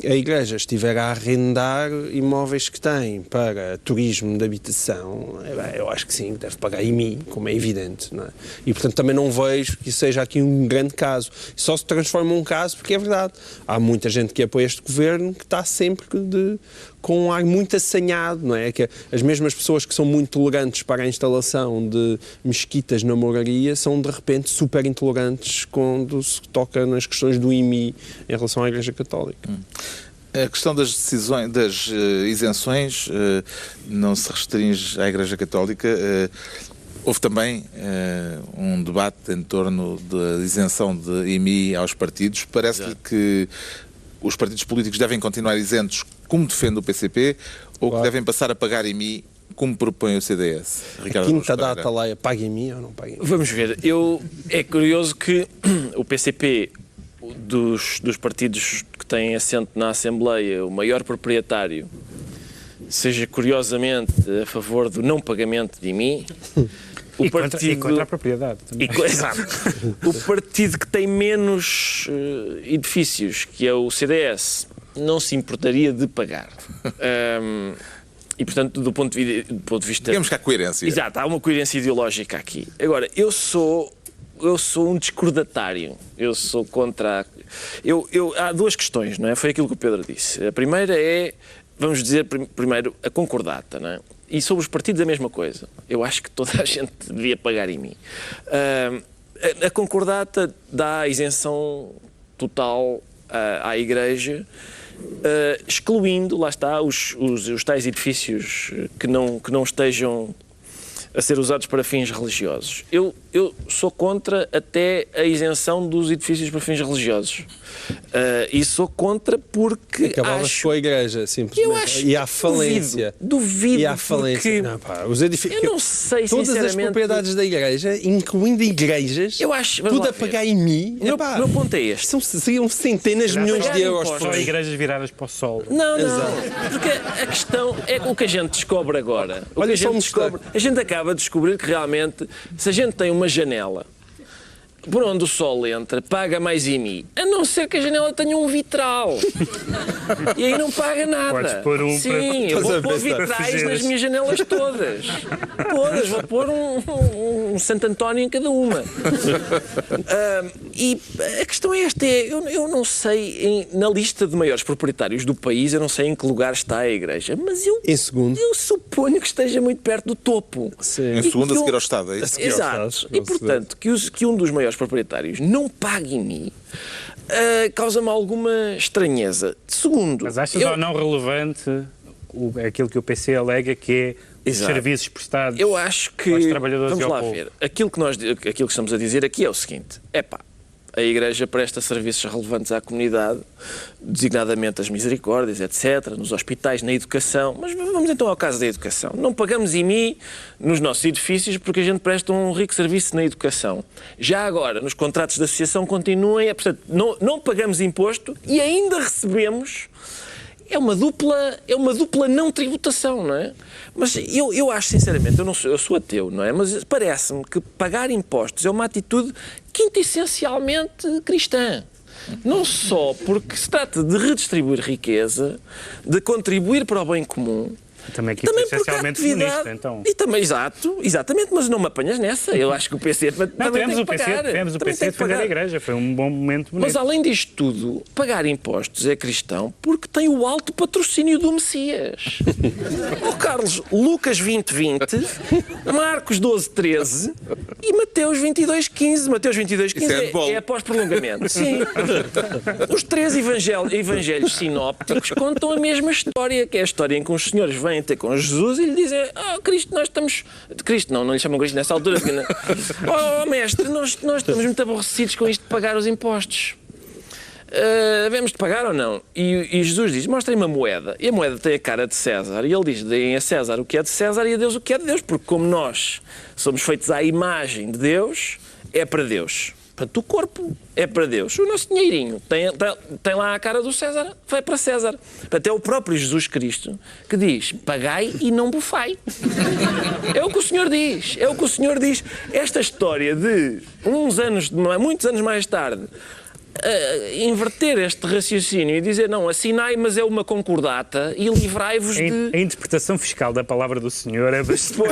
B: a Igreja estiver a arrendar imóveis que tem para turismo de habitação, eu acho que sim, deve pagar IMI, como é evidente, não é? E, portanto, também não vejo que isso seja aqui um grande caso. Só se transforma um caso porque é verdade. Há muita gente que apoia este governo que está sempre com um ar muito assanhado, não é? Que as mesmas pessoas que são muito tolerantes para a instalação de mesquitas na moraria são, de repente, super intolerantes quando se toca nas questões do IMI em relação à Igreja Católica.
A: A questão das decisões, das isenções, não se restringe à Igreja Católica. Houve também um debate em torno da isenção de IMI aos partidos. Parece-lhe que os partidos políticos devem continuar isentos, como defende o PCP, ou que devem passar a pagar IMI, como propõe o CDS?
B: Ricardo, a quinta data lá é paga IMI ou não paga IMI?
C: Vamos ver. É curioso que o PCP, dos partidos que têm assento na Assembleia, o maior proprietário, seja curiosamente a favor do não pagamento de IMI.
D: E contra a propriedade também.
C: Exato. O partido que tem menos edifícios, que é o CDS, não se importaria de pagar. E, portanto, do ponto de vista...
A: Digamos que há coerência.
C: Exato, há uma coerência ideológica aqui. Agora, eu sou um discordatário. Eu sou contra... há duas questões, não é? Foi aquilo que o Pedro disse. A primeira é, vamos dizer primeiro, a concordata, não é? E sobre os partidos a mesma coisa. Eu acho que toda a gente devia pagar em mim. A concordata dá isenção total à Igreja, excluindo, lá está, os tais edifícios que não estejam a ser usados para fins religiosos. Eu eu sou contra até a isenção dos edifícios para fins religiosos. E sou contra porque
B: Acabava-se com a igreja, simplesmente.
C: Eu acho,
B: e à falência.
C: Duvido.
B: E à falência. Não, pá, os edifícios...
C: Eu não sei,
B: todas
C: sinceramente...
B: as propriedades da igreja, incluindo igrejas,
C: Eu acho...
B: tudo a pagar em mim.
C: O meu ponto é este.
B: Seriam centenas de milhões de euros.
D: Só igrejas viradas para o sol.
C: Não. Porque a questão é o que a gente descobre agora. A gente acaba de descobrir que realmente, se a gente tem uma janela por onde o sol entra, paga mais IMI, a não ser que a janela tenha um vitral. E aí não paga nada.
D: Podes pôr um
C: Sim, eu vou pôr vitrais nas minhas janelas todas. Todas, vou pôr um Santo António em cada uma. E a questão é esta, eu não sei, na lista de maiores proprietários do país, eu não sei em que lugar está a Igreja, mas
B: em segundo.
C: eu suponho que esteja muito perto do topo.
B: Sim.
A: Em segundo, a seguir ao Estado, é isso?
C: Exato. E, portanto, que um dos maiores proprietários não pague em mim causa-me alguma estranheza. Segundo...
D: Mas achas ou não relevante aquilo que o PC alega que é os serviços prestados
C: eu acho que,
D: aos trabalhadores
C: vamos
D: e ao
C: lá
D: povo?
C: ver, aquilo que estamos a dizer aqui é o seguinte, a Igreja presta serviços relevantes à comunidade, designadamente as misericórdias, etc., nos hospitais, na educação. Mas vamos então ao caso da educação. Não pagamos IMI nos nossos edifícios porque a gente presta um rico serviço na educação. Já agora, nos contratos de associação continuem, portanto, não pagamos imposto e ainda recebemos... É uma dupla não tributação, não é? Mas eu acho, sinceramente, eu sou ateu, não é? Mas parece-me que pagar impostos é uma atitude quintessencialmente cristã. Não só porque se trata de redistribuir riqueza, de contribuir para o bem comum,
D: Também que
C: também
D: essencialmente
C: porque
D: comunista, então.
C: E também, exatamente, mas não me apanhas nessa. Eu acho que o PC também tem que pagar.
D: Tivemos o PC a defender a Igreja, foi um bom momento bonito.
C: Mas além disto tudo, pagar impostos é cristão porque tem o alto patrocínio do Messias. Carlos, Lucas 20:20, Marcos 12:13 e Mateus 22:15. Mateus 22:15 é após prolongamento. Sim. Os três evangelhos sinópticos contam a mesma história, que é a história em que os senhores vêm ter com Jesus e lhe dizem: Cristo, nós estamos... Cristo não lhe chamam Cristo nessa altura. Mestre, nós estamos muito aborrecidos com isto de pagar os impostos. Devemos de pagar ou não? E Jesus diz: mostrem-me a moeda. E a moeda tem a cara de César. E ele diz: deem a César o que é de César e a Deus o que é de Deus. Porque como nós somos feitos à imagem de Deus, é para Deus. Portanto, o corpo é para Deus. O nosso dinheirinho tem lá a cara do César, vai para César. Portanto, é o próprio Jesus Cristo que diz: pagai e não bufai. É o que o Senhor diz. É o que o Senhor diz. Esta história de muitos anos mais tarde, inverter este raciocínio e dizer: não, assinai, mas é uma concordata e livrai-vos de...
D: A interpretação fiscal da palavra do Senhor é bastante,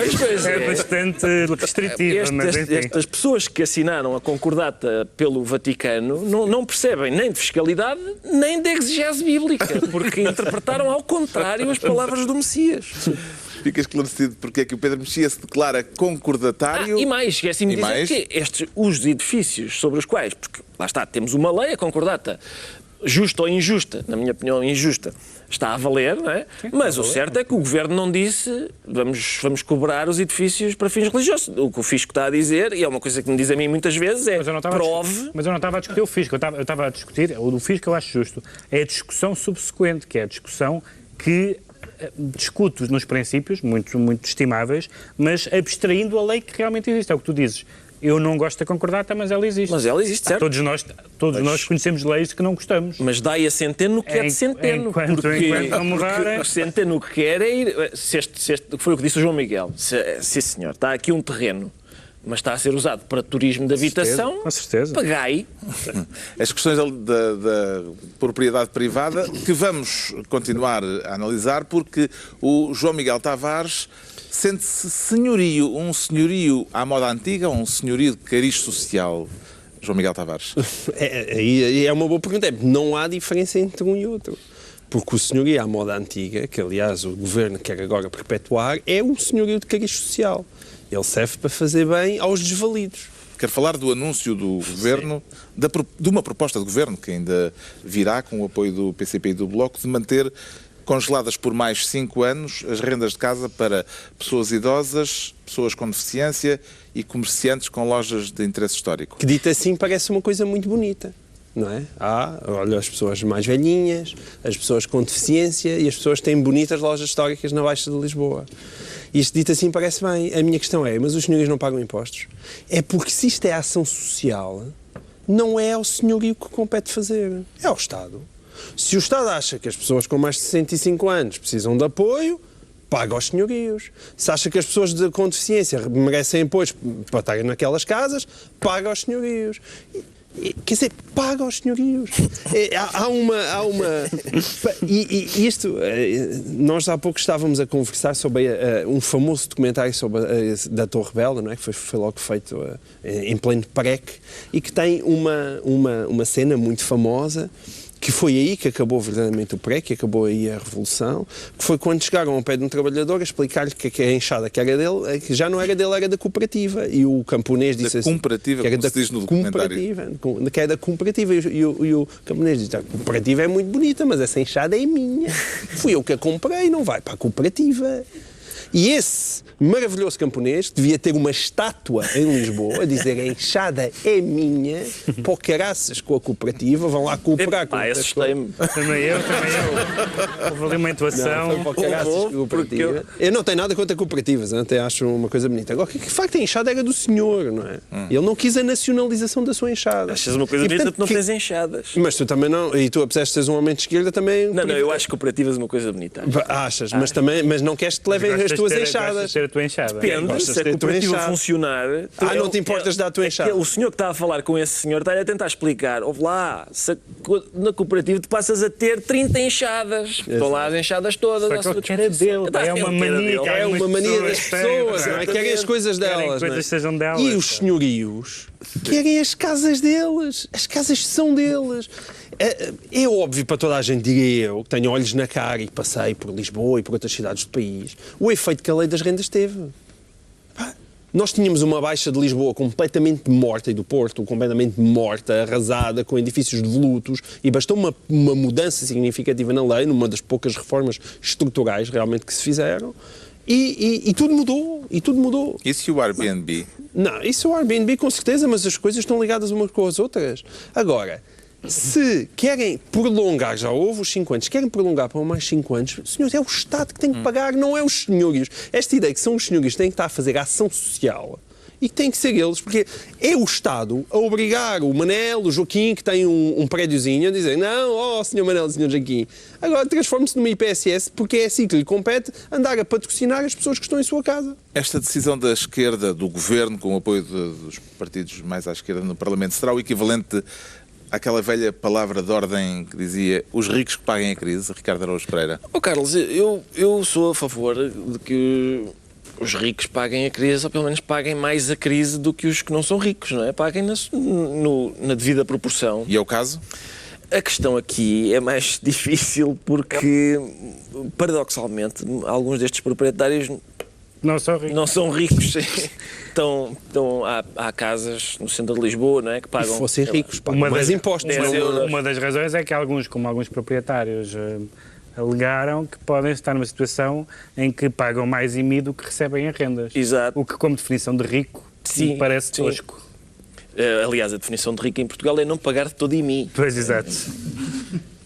D: bastante restritiva. Mas,
C: estas pessoas que assinaram a concordata pelo Vaticano não percebem nem de fiscalidade nem de exegese bíblica, porque interpretaram ao contrário as palavras do Messias.
A: Fica esclarecido porque é que o Pedro Mexia se declara concordatário.
C: E mais, esqueci-me de dizer que os edifícios sobre os quais, porque lá está, temos uma lei, a concordata, justa ou injusta, na minha opinião injusta, está a valer, não é? Sim, mas o certo é que o Governo não disse: vamos cobrar os edifícios para fins religiosos. O que o Fisco está a dizer, e é uma coisa que me diz a mim muitas vezes, é prove...
D: Mas eu não estava a discutir o Fisco, eu estava a discutir, o do Fisco eu acho justo, é a discussão subsequente, que é a discussão que discute nos princípios, muito estimáveis, mas abstraindo a lei que realmente existe. É o que tu dizes. Eu não gosto da concordata, mas ela existe.
C: Mas ela existe, certo?
D: Todos nós conhecemos leis que não gostamos.
C: Mas dai a Centeno que é de Centeno.
D: Enquanto não mudar...
C: O Centeno o que quer é ir... Foi o que disse o João Miguel. Sim, senhor, está aqui um terreno, mas está a ser usado para turismo de habitação,
D: com certeza.
C: Pagai.
A: As questões da propriedade privada que vamos continuar a analisar, porque o João Miguel Tavares sente-se senhorio, um senhorio à moda antiga, um senhorio de cariz social. João Miguel Tavares.
B: É uma boa pergunta. Não há diferença entre um e outro. Porque o senhorio à moda antiga, que aliás o Governo quer agora perpetuar, é um senhorio de cariz social. Ele serve para fazer bem aos desvalidos.
A: Quero falar do anúncio do Governo, de uma proposta do Governo, que ainda virá com o apoio do PCP e do Bloco, de manter congeladas por mais 5 anos as rendas de casa para pessoas idosas, pessoas com deficiência e comerciantes com lojas de interesse histórico.
B: Que dito assim parece uma coisa muito bonita, não é? Olha, as pessoas mais velhinhas, as pessoas com deficiência e as pessoas que têm bonitas lojas históricas na Baixa de Lisboa. Isto dito assim parece bem. A minha questão é, mas os senhorios não pagam impostos? É porque se isto é ação social, não é ao senhorio que compete fazer, é ao Estado. Se o Estado acha que as pessoas com mais de 65 anos precisam de apoio, paga aos senhorios. Se acha que as pessoas com deficiência merecem apoio para estarem naquelas casas, paga aos senhorios. Quer dizer, paga aos senhorios. Isto, nós há pouco estávamos a conversar sobre um famoso documentário sobre da Torre Bela, não é? Que foi logo feito em pleno PREC, e que tem uma cena muito famosa, que foi aí que acabou verdadeiramente o PREC, que acabou aí a revolução, que foi quando chegaram ao pé de um trabalhador a explicar-lhe que a enxada que era dele, que já não era dele, era da cooperativa, e o camponês disse assim...
A: Comparativa,
B: que era
A: como se diz no documentário.
B: Que era da cooperativa, e o camponês disse, a cooperativa é muito bonita, mas essa enxada é minha. Fui eu que a comprei, não vai para a cooperativa. E esse maravilhoso camponês devia ter uma estátua em Lisboa a dizer a enxada é minha, pô, caraças com a cooperativa, vão lá cooperar com a
C: assustei-me.
D: Também eu. Houve ali uma intuação.
B: Não, foi caraças com a cooperativa. Eu não tenho nada contra cooperativas, até acho uma coisa bonita. Agora, que facto a enxada era do senhor, não é? Ele não quis a nacionalização da sua enxada.
C: Achas uma coisa bonita porque não tens enxadas.
B: Mas tu também não, e tu, apesar de seres um homem de esquerda, também...
C: Não, eu acho cooperativas uma coisa bonita.
B: Achas, mas não queres que te levem as tuas enxadas.
D: Ter a tua enxada.
C: Depende, se a cooperativa funcionar...
B: não te importas dar a tua enxada.
C: O senhor que está a falar com esse senhor está a tentar explicar, ouve lá, se na cooperativa tu passas a ter 30 enxadas. Estão lá as enxadas todas.
D: Só que era dele, é uma mania.
B: É uma mania das pessoas, não é? Querem as coisas delas.
D: Querem que sejam delas.
B: E os senhorios querem as casas deles. As casas são deles. É óbvio para toda a gente, diria eu, que tenho olhos na cara e passei por Lisboa e por outras cidades do país, o efeito que a lei das rendas teve. Nós tínhamos uma Baixa de Lisboa completamente morta, e do Porto completamente morta, arrasada, com edifícios devolutos, e bastou uma mudança significativa na lei, numa das poucas reformas estruturais realmente que se fizeram, e tudo mudou,
A: Isso e o Airbnb?
B: Não, isso é o Airbnb com certeza, mas as coisas estão ligadas umas com as outras. Agora, se querem prolongar, já houve os 5 anos, se querem prolongar para mais 5 anos, senhores, é o Estado que tem que pagar, não é os senhorios. Esta ideia que são os senhorios que têm que estar a fazer a ação social e que têm que ser eles, porque é o Estado a obrigar o Manel, o Joaquim, que tem um prédiozinho, a dizer, não, senhor Manel, senhor Joaquim, agora transforme-se numa IPSS, porque é assim que lhe compete andar a patrocinar as pessoas que estão em sua casa.
A: Esta decisão da esquerda, do governo, com o apoio dos partidos mais à esquerda no Parlamento, será o equivalente àquela velha palavra de ordem que dizia os ricos que paguem a crise, Ricardo Araújo Pereira?
C: Carlos, eu sou a favor de que os ricos paguem a crise, ou pelo menos paguem mais a crise do que os que não são ricos, não é? Paguem na devida proporção.
A: E é o caso?
C: A questão aqui é mais difícil porque, paradoxalmente, alguns destes proprietários não são ricos. Há casas no centro de Lisboa, não é, que pagam...
B: Se fossem ricos, pagam mais impostos.
D: Uma das razões é que alguns proprietários alegaram que podem estar numa situação em que pagam mais IMI do que recebem em rendas.
C: Exato.
D: O que, como definição de rico, me parece tosco.
C: Aliás, a definição de rico em Portugal é não pagar de todo IMI.
D: Pois, exato.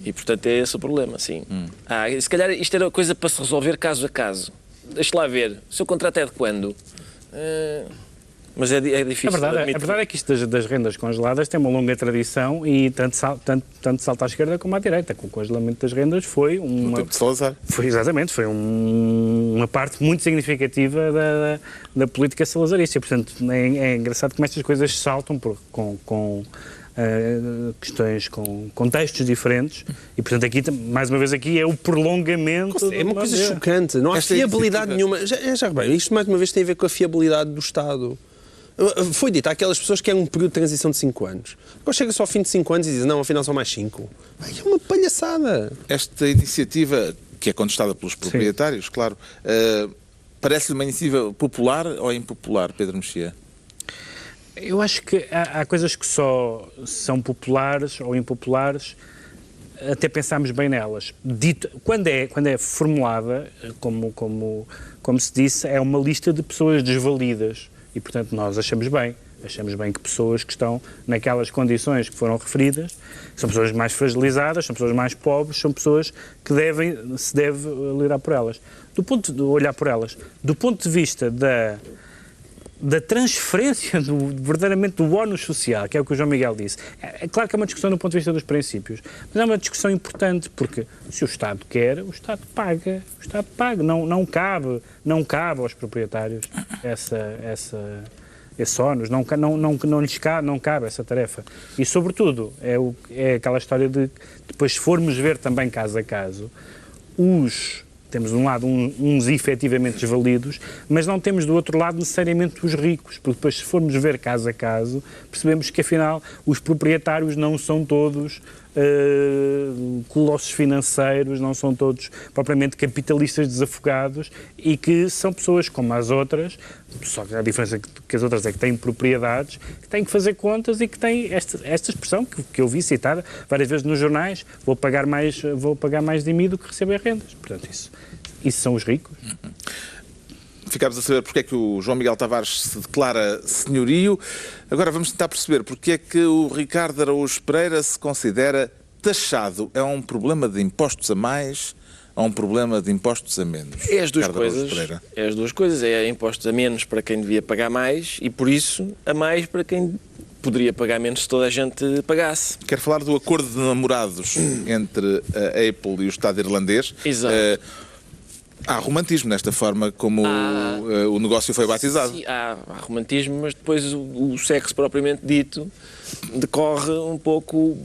C: E, portanto, é esse o problema, sim. Se calhar isto era coisa para se resolver caso a caso. Deixa lá ver. O seu contrato é de quando? Mas é difícil.
D: A verdade é que isto das rendas congeladas tem uma longa tradição e tanto salta à esquerda como à direita. Com o congelamento das rendas foi
A: no tempo de Salazar.
D: Foi uma parte muito significativa da política salazarista. Portanto, é engraçado como estas coisas saltam com questões com contextos diferentes e, portanto, aqui, mais uma vez, aqui é o prolongamento...
B: É uma coisa chocante, não há fiabilidade nenhuma. Já bem, isto mais uma vez tem a ver com a fiabilidade do Estado. Foi dito, há aquelas pessoas que querem um período de transição de 5 anos. Agora chega só ao fim de 5 anos e diz, não, afinal são mais 5. É uma palhaçada.
A: Esta iniciativa, que é contestada pelos proprietários, claro, parece-lhe uma iniciativa popular ou impopular, Pedro Mexia?
D: Eu acho que há coisas que só são populares ou impopulares até pensámos bem nelas. Quando é formulada, como se disse, é uma lista de pessoas desvalidas e, portanto, nós achamos bem que pessoas que estão naquelas condições que foram referidas são pessoas mais fragilizadas, são pessoas mais pobres, são pessoas que se deve olhar por elas. Do ponto de vista da transferência verdadeiramente do ónus social, que é o que o João Miguel disse. É claro que é uma discussão do ponto de vista dos princípios, mas é uma discussão importante, porque se o Estado quer, o Estado paga. O Estado paga. Não cabe aos proprietários esse ónus, não cabe essa tarefa. E, sobretudo, é aquela história de, depois, se formos ver também caso a caso, temos de um lado uns efetivamente desvalidos, mas não temos do outro lado necessariamente os ricos, porque depois, se formos ver caso a caso, percebemos que afinal os proprietários não são todos colossos financeiros, não são todos propriamente capitalistas desafogados e que são pessoas como as outras, só que a diferença que as outras é que têm propriedades, que têm que fazer contas e que têm esta expressão que eu vi citada várias vezes nos jornais: vou pagar mais de mim do que receber rendas. Portanto, isso são os ricos.
A: Ficámos a saber porque é que o João Miguel Tavares se declara senhorio. Agora vamos tentar perceber porque é que o Ricardo Araújo Pereira se considera taxado. É um problema de impostos a mais ou um problema de impostos a menos?
C: É as duas coisas. É impostos a menos para quem devia pagar mais e, por isso, a mais para quem poderia pagar menos se toda a gente pagasse.
A: Quero falar do acordo de namorados entre a Apple e o Estado irlandês.
C: Exato.
A: Há romantismo nesta forma como o negócio foi batizado.
C: Sim, há romantismo, mas depois o sexo propriamente dito decorre um pouco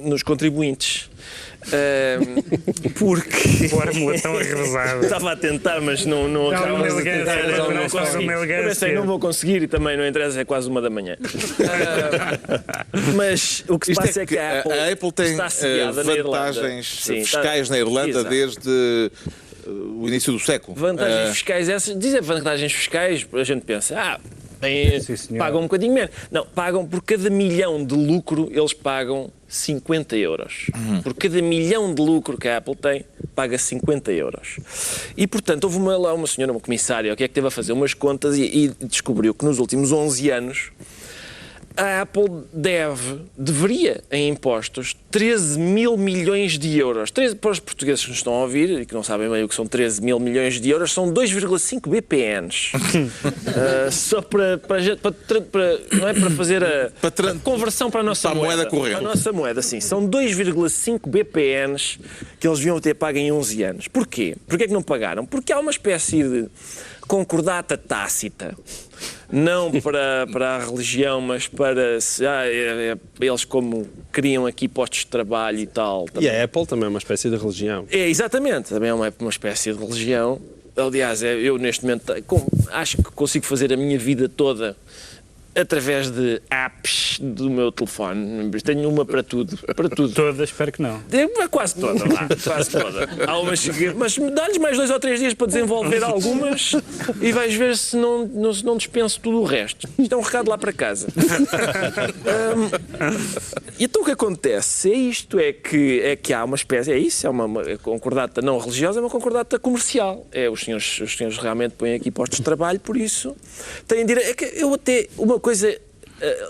C: nos contribuintes. Porque...
D: Fórmula tão arrasada.
C: Estava a tentar, mas não consegui. Eu pensei, não vou conseguir e também não interessa, é quase 1 da manhã. Mas o que se passa é que a
A: Apple tem vantagens fiscais na Irlanda desde o início do século.
C: Vantagens fiscais essas, dizer vantagens fiscais, a gente pensa, pagam um bocadinho menos. Não, pagam por cada milhão de lucro, eles pagam 50 euros. Por cada milhão de lucro que a Apple tem, paga 50 euros. E, portanto, houve lá uma senhora, uma comissária, que esteve a fazer umas contas e descobriu que nos últimos 11 anos a Apple deveria em impostos 13 mil milhões de euros. Para os portugueses que nos estão a ouvir e que não sabem bem o que são 13 mil milhões de euros, são 2,5 BPNs. Só não é para fazer a conversão para a nossa
A: moeda corrente.
C: Para a nossa moeda, sim. São 2,5 BPNs que eles deviam ter pago em 11 anos. Porquê? Porquê é que não pagaram? Porque há uma espécie de concordata tácita. Não para a religião, mas para... eles como criam aqui postos de trabalho e tal.
B: Também. E a Apple também é uma espécie de religião.
C: É, exatamente. Também é uma espécie de religião. Aliás, eu neste momento acho que consigo fazer a minha vida toda através de apps do meu telefone. Tenho uma para tudo.
D: Toda, espero que não.
C: Quase toda, quase toda. Há umas, mas dá-lhes mais 2 ou 3 dias para desenvolver algumas e vais ver se não dispenso tudo o resto. Isto é um recado lá para casa. E então o que acontece é que há uma espécie, é uma concordata não religiosa, é uma concordata comercial. Os senhores realmente põem aqui postos de trabalho, por isso têm direito. É que eu até, uma coisa,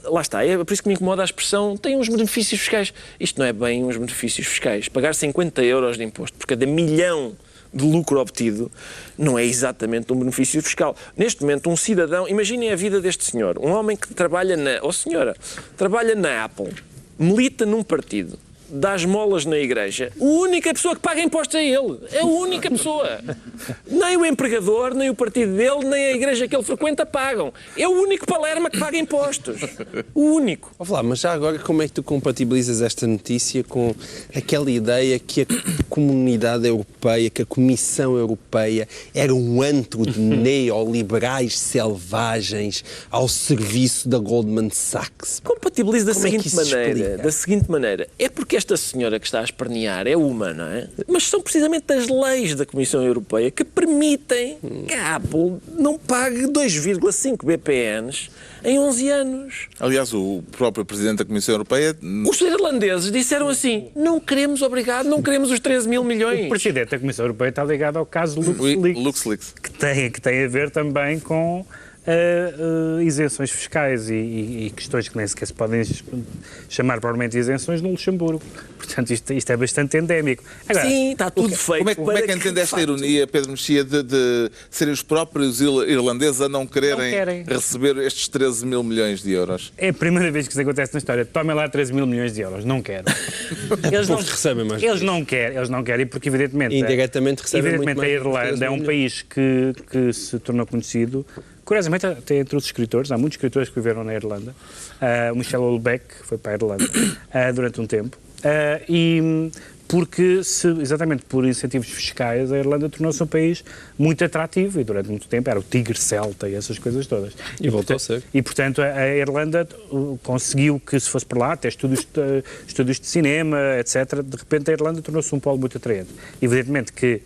C: lá está, é por isso que me incomoda a expressão, tem uns benefícios fiscais. Isto não é bem uns benefícios fiscais. Pagar 50 euros de imposto por cada milhão de lucro obtido não é exatamente um benefício fiscal. Neste momento, um cidadão, imaginem a vida deste senhor, um homem que trabalha senhora, trabalha na Apple, milita num partido, dá esmolas na igreja, a única pessoa que paga impostos é ele. É a única pessoa. Nem o empregador, nem o partido dele, nem a igreja que ele frequenta pagam. É o único palerma que paga impostos. O único.
B: Mas já agora, como é que tu compatibilizas esta notícia com aquela ideia que a Comunidade Europeia, que a Comissão Europeia era um antro de neoliberais selvagens ao serviço da Goldman Sachs?
C: Compatibiliza da seguinte maneira. É porque esta senhora que está a espernear é uma, não é? Mas são precisamente as leis da Comissão Europeia que permitem que a Apple não pague 2,5 BPNs em 11 anos.
A: Aliás, o próprio Presidente da Comissão Europeia...
C: Os irlandeses disseram assim, não queremos os 13 mil milhões.
D: O Presidente da Comissão Europeia está ligado ao caso LuxLeaks,
A: LuxLeaks.
D: que tem a ver também com isenções fiscais e questões que nem sequer se podem chamar provavelmente isenções no Luxemburgo. Portanto, isto é bastante endémico. Agora,
C: sim, está tudo feito.
A: Como é que entende esta ironia, Pedro Mexia, de serem os próprios irlandeses a não querem receber estes 13 mil milhões de euros?
D: É a primeira vez que isso acontece na história. Tomem lá 13 mil milhões de euros. Não quero.
B: Eles não recebem mais.
D: Eles não querem porque, evidentemente...
B: Indiretamente recebem muito mais.
D: A Irlanda é um país que se tornou conhecido. Curiosamente, até entre os escritores, há muitos escritores que viveram na Irlanda. O Michel Houellebecq foi para a Irlanda durante um tempo. E porque, exatamente por incentivos fiscais, a Irlanda tornou-se um país muito atrativo e durante muito tempo era o tigre celta e essas coisas todas.
B: E voltou a ser.
D: E, portanto, a Irlanda conseguiu que, se fosse por lá, até estudos de cinema, etc., de repente a Irlanda tornou-se um polo muito atraente. Evidentemente que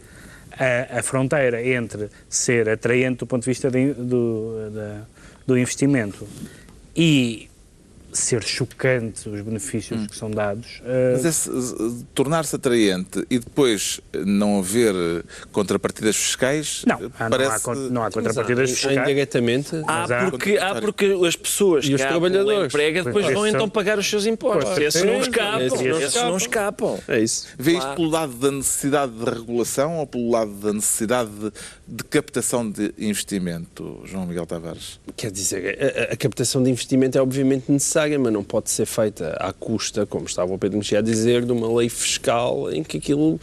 D: a fronteira entre ser atraente do ponto de vista do investimento e ser chocante os benefícios que são dados.
A: Mas esse tornar-se atraente e depois não haver contrapartidas fiscais, parece...
D: não há contrapartidas fiscais.
B: Indiretamente.
C: Porque as pessoas
B: e os trabalhadores
C: emprega depois vão então pagar os seus impostos. Esses não escapam.
B: É isso.
A: Vê isto pelo lado da necessidade de regulação ou pelo lado da necessidade de captação de investimento, João Miguel Tavares?
B: Quer dizer, a captação de investimento é obviamente necessária, mas não pode ser feita à custa, como estava o Pedro Mexia a dizer, de uma lei fiscal em que aquilo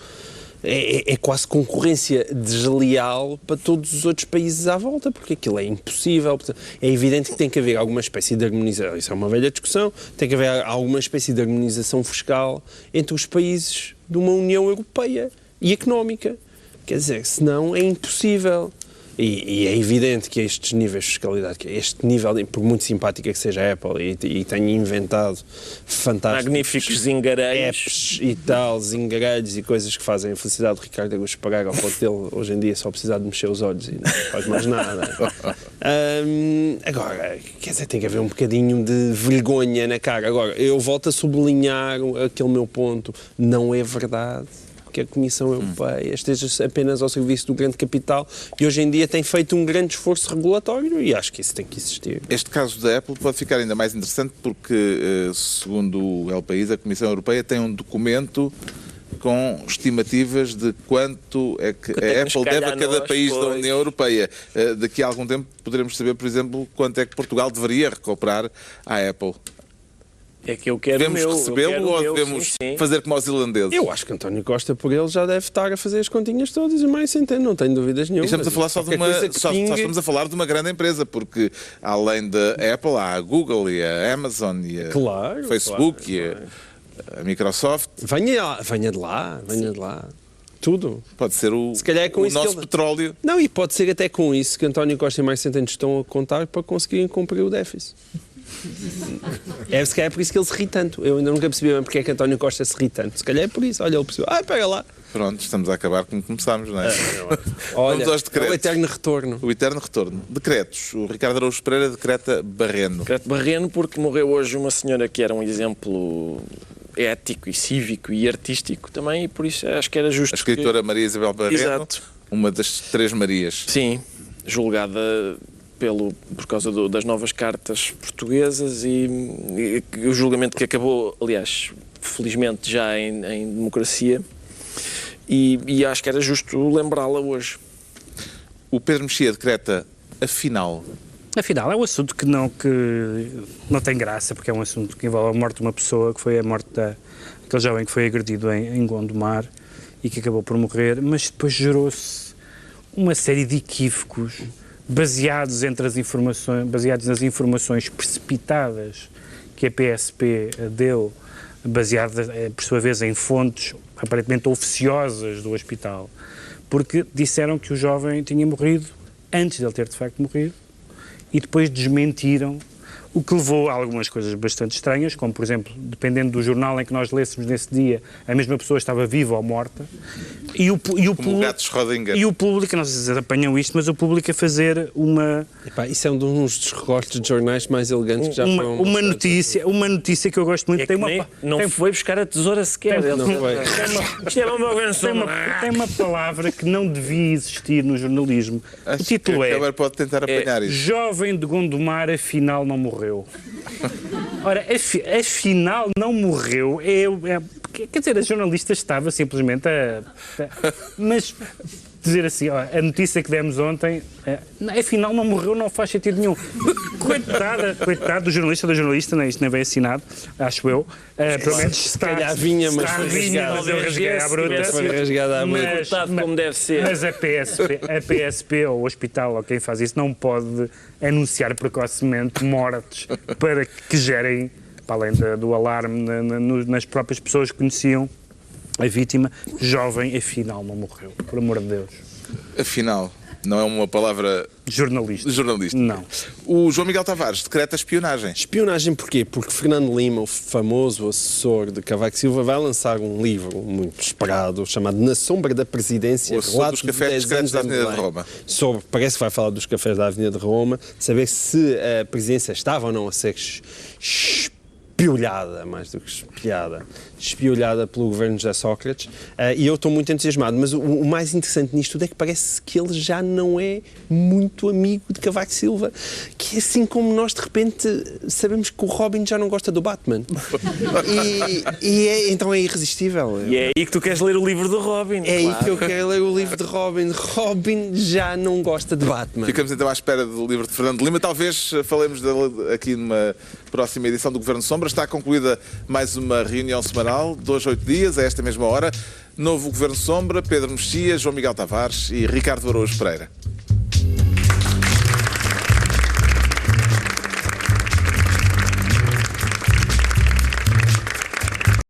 B: é quase concorrência desleal para todos os outros países à volta, porque aquilo é impossível. É evidente que tem que haver alguma espécie de harmonização, isso é uma velha discussão, tem que haver alguma espécie de harmonização fiscal entre os países de uma União Europeia e económica. Quer dizer, senão é impossível. E é evidente que estes níveis de fiscalidade, que este nível, por muito simpática que seja a Apple e tenha inventado fantásticos
C: magníficos zingarelhos
B: apps e tal, zingarelhos e coisas que fazem a felicidade de Ricardo Augusto pagar ao ponto dele hoje em dia só precisar de mexer os olhos e não faz mais nada. Agora, quer dizer, tem que haver um bocadinho de vergonha na cara. Agora, eu volto a sublinhar aquele meu ponto, não é verdade que a Comissão Europeia esteja apenas ao serviço do grande capital e hoje em dia tem feito um grande esforço regulatório e acho que isso tem que existir.
A: Este caso da Apple pode ficar ainda mais interessante porque, segundo o El País, a Comissão Europeia tem um documento com estimativas de quanto é que a Apple deve a cada país da União Europeia. Daqui a algum tempo poderemos saber, por exemplo, quanto é que Portugal deveria recuperar à Apple.
C: É que eu quero
A: devemos recebê-lo ou devemos fazer como aos irlandeses?
B: Eu acho que António Costa, por ele, já deve estar a fazer as continhas todas e mais centeno, não tenho dúvidas nenhuma.
A: E estamos a falar só estamos a falar de uma grande empresa, porque além da Apple há a Google e a Amazon e a Facebook e a Microsoft.
B: Venha de lá. Tudo.
A: Pode ser
B: se calhar é com
A: o nosso petróleo.
B: Não, e pode ser até com isso que António Costa e mais centeno estão a contar para conseguirem cumprir o déficit. Se calhar é por isso que ele se ri tanto. Eu ainda nunca percebi bem porque é que António Costa se ri tanto. Se calhar é por isso. Olha, ele percebeu. Pega lá.
A: Pronto, estamos a acabar como começámos, não é?
B: Olha,
A: vamos aos decretos.
B: É o eterno retorno.
A: O eterno retorno. Decretos. O Ricardo Araújo Pereira decreta Barreno.
C: Decreto Barreno porque morreu hoje uma senhora que era um exemplo ético e cívico e artístico também, e por isso acho que era justo.
A: A escritora Maria Isabel Barreno, exato, uma das 3 Marias.
C: Sim, julgada por causa das novas cartas portuguesas e o julgamento que acabou, aliás, felizmente já em democracia, e acho que era justo lembrá-la hoje.
A: O Pedro Mexia decreta Afinal,
D: é um assunto que não tem graça, porque é um assunto que envolve a morte de uma pessoa, que foi a morte daquele jovem que foi agredido em Gondomar e que acabou por morrer, mas depois gerou-se uma série de equívocos baseados nas informações precipitadas que a PSP deu, baseadas, por sua vez, em fontes aparentemente oficiosas do hospital, porque disseram que o jovem tinha morrido antes de ele ter de facto morrido e depois desmentiram O que levou a algumas coisas bastante estranhas, como, por exemplo, dependendo do jornal em que nós lêssemos nesse dia, a mesma pessoa estava viva ou morta. E o
A: Como o gato de Schrödinger.
D: E o público, não sei se vocês apanham isto, mas o público a fazer uma...
B: Epá, isso é um dos recortes de jornais mais elegantes que já foram...
D: Uma notícia que eu gosto muito.
C: É que não foi buscar a tesoura sequer.
B: Não foi.
C: Isto é uma governo
D: tem uma palavra que não devia existir no jornalismo.
A: Acho
D: O título
A: que a
D: é
A: Câmara pode tentar apanhar isso.
D: Jovem de Gondomar afinal não morreu. Ora, afinal não morreu quer dizer, a jornalista estava simplesmente mas dizer assim, ó, a notícia que demos ontem, afinal não morreu, não faz sentido nenhum. Coitado do jornalista ou da jornalista, não, isto nem bem assinado, acho eu. Pelo menos está,
B: calhar vinha, mas
D: mas eu rasguei à bruta.
B: Foi rasgada à bruta.
C: como deve ser.
D: Mas a PSP ou o hospital ou quem faz isso não pode anunciar precocemente mortes para que gerem, para além do alarme nas próprias pessoas que conheciam a vítima, jovem, afinal não morreu, por amor de Deus.
A: Afinal, não é uma palavra...
D: Jornalista. Não.
A: O João Miguel Tavares decreta espionagem.
B: Espionagem porquê? Porque Fernando Lima, o famoso assessor de Cavaco Silva, vai lançar um livro muito esperado, chamado Na Sombra da Presidência,
A: O assessor dos cafés discretos da Avenida de Roma.
B: Parece que vai falar dos cafés da Avenida de Roma, saber se a presidência estava ou não a ser espiolhada, mais do que espiada, espiolhada pelo governo de José Sócrates, e eu estou muito entusiasmado, mas o mais interessante nisto tudo é que parece que ele já não é muito amigo de Cavaco Silva, que é assim como nós de repente sabemos que o Robin já não gosta do Batman. Então é irresistível.
C: E é aí que tu queres ler o livro do Robin.
B: É aí que eu quero ler o livro de Robin. Robin já não gosta de Batman.
A: Ficamos então à espera do livro de Fernando Lima. Talvez falemos dele aqui numa próxima edição do Governo Sombra. Está concluída mais uma reunião semanal, 2 a 8 dias, a esta mesma hora. Novo Governo Sombra, Pedro Mexia, João Miguel Tavares e Ricardo Araújo Pereira.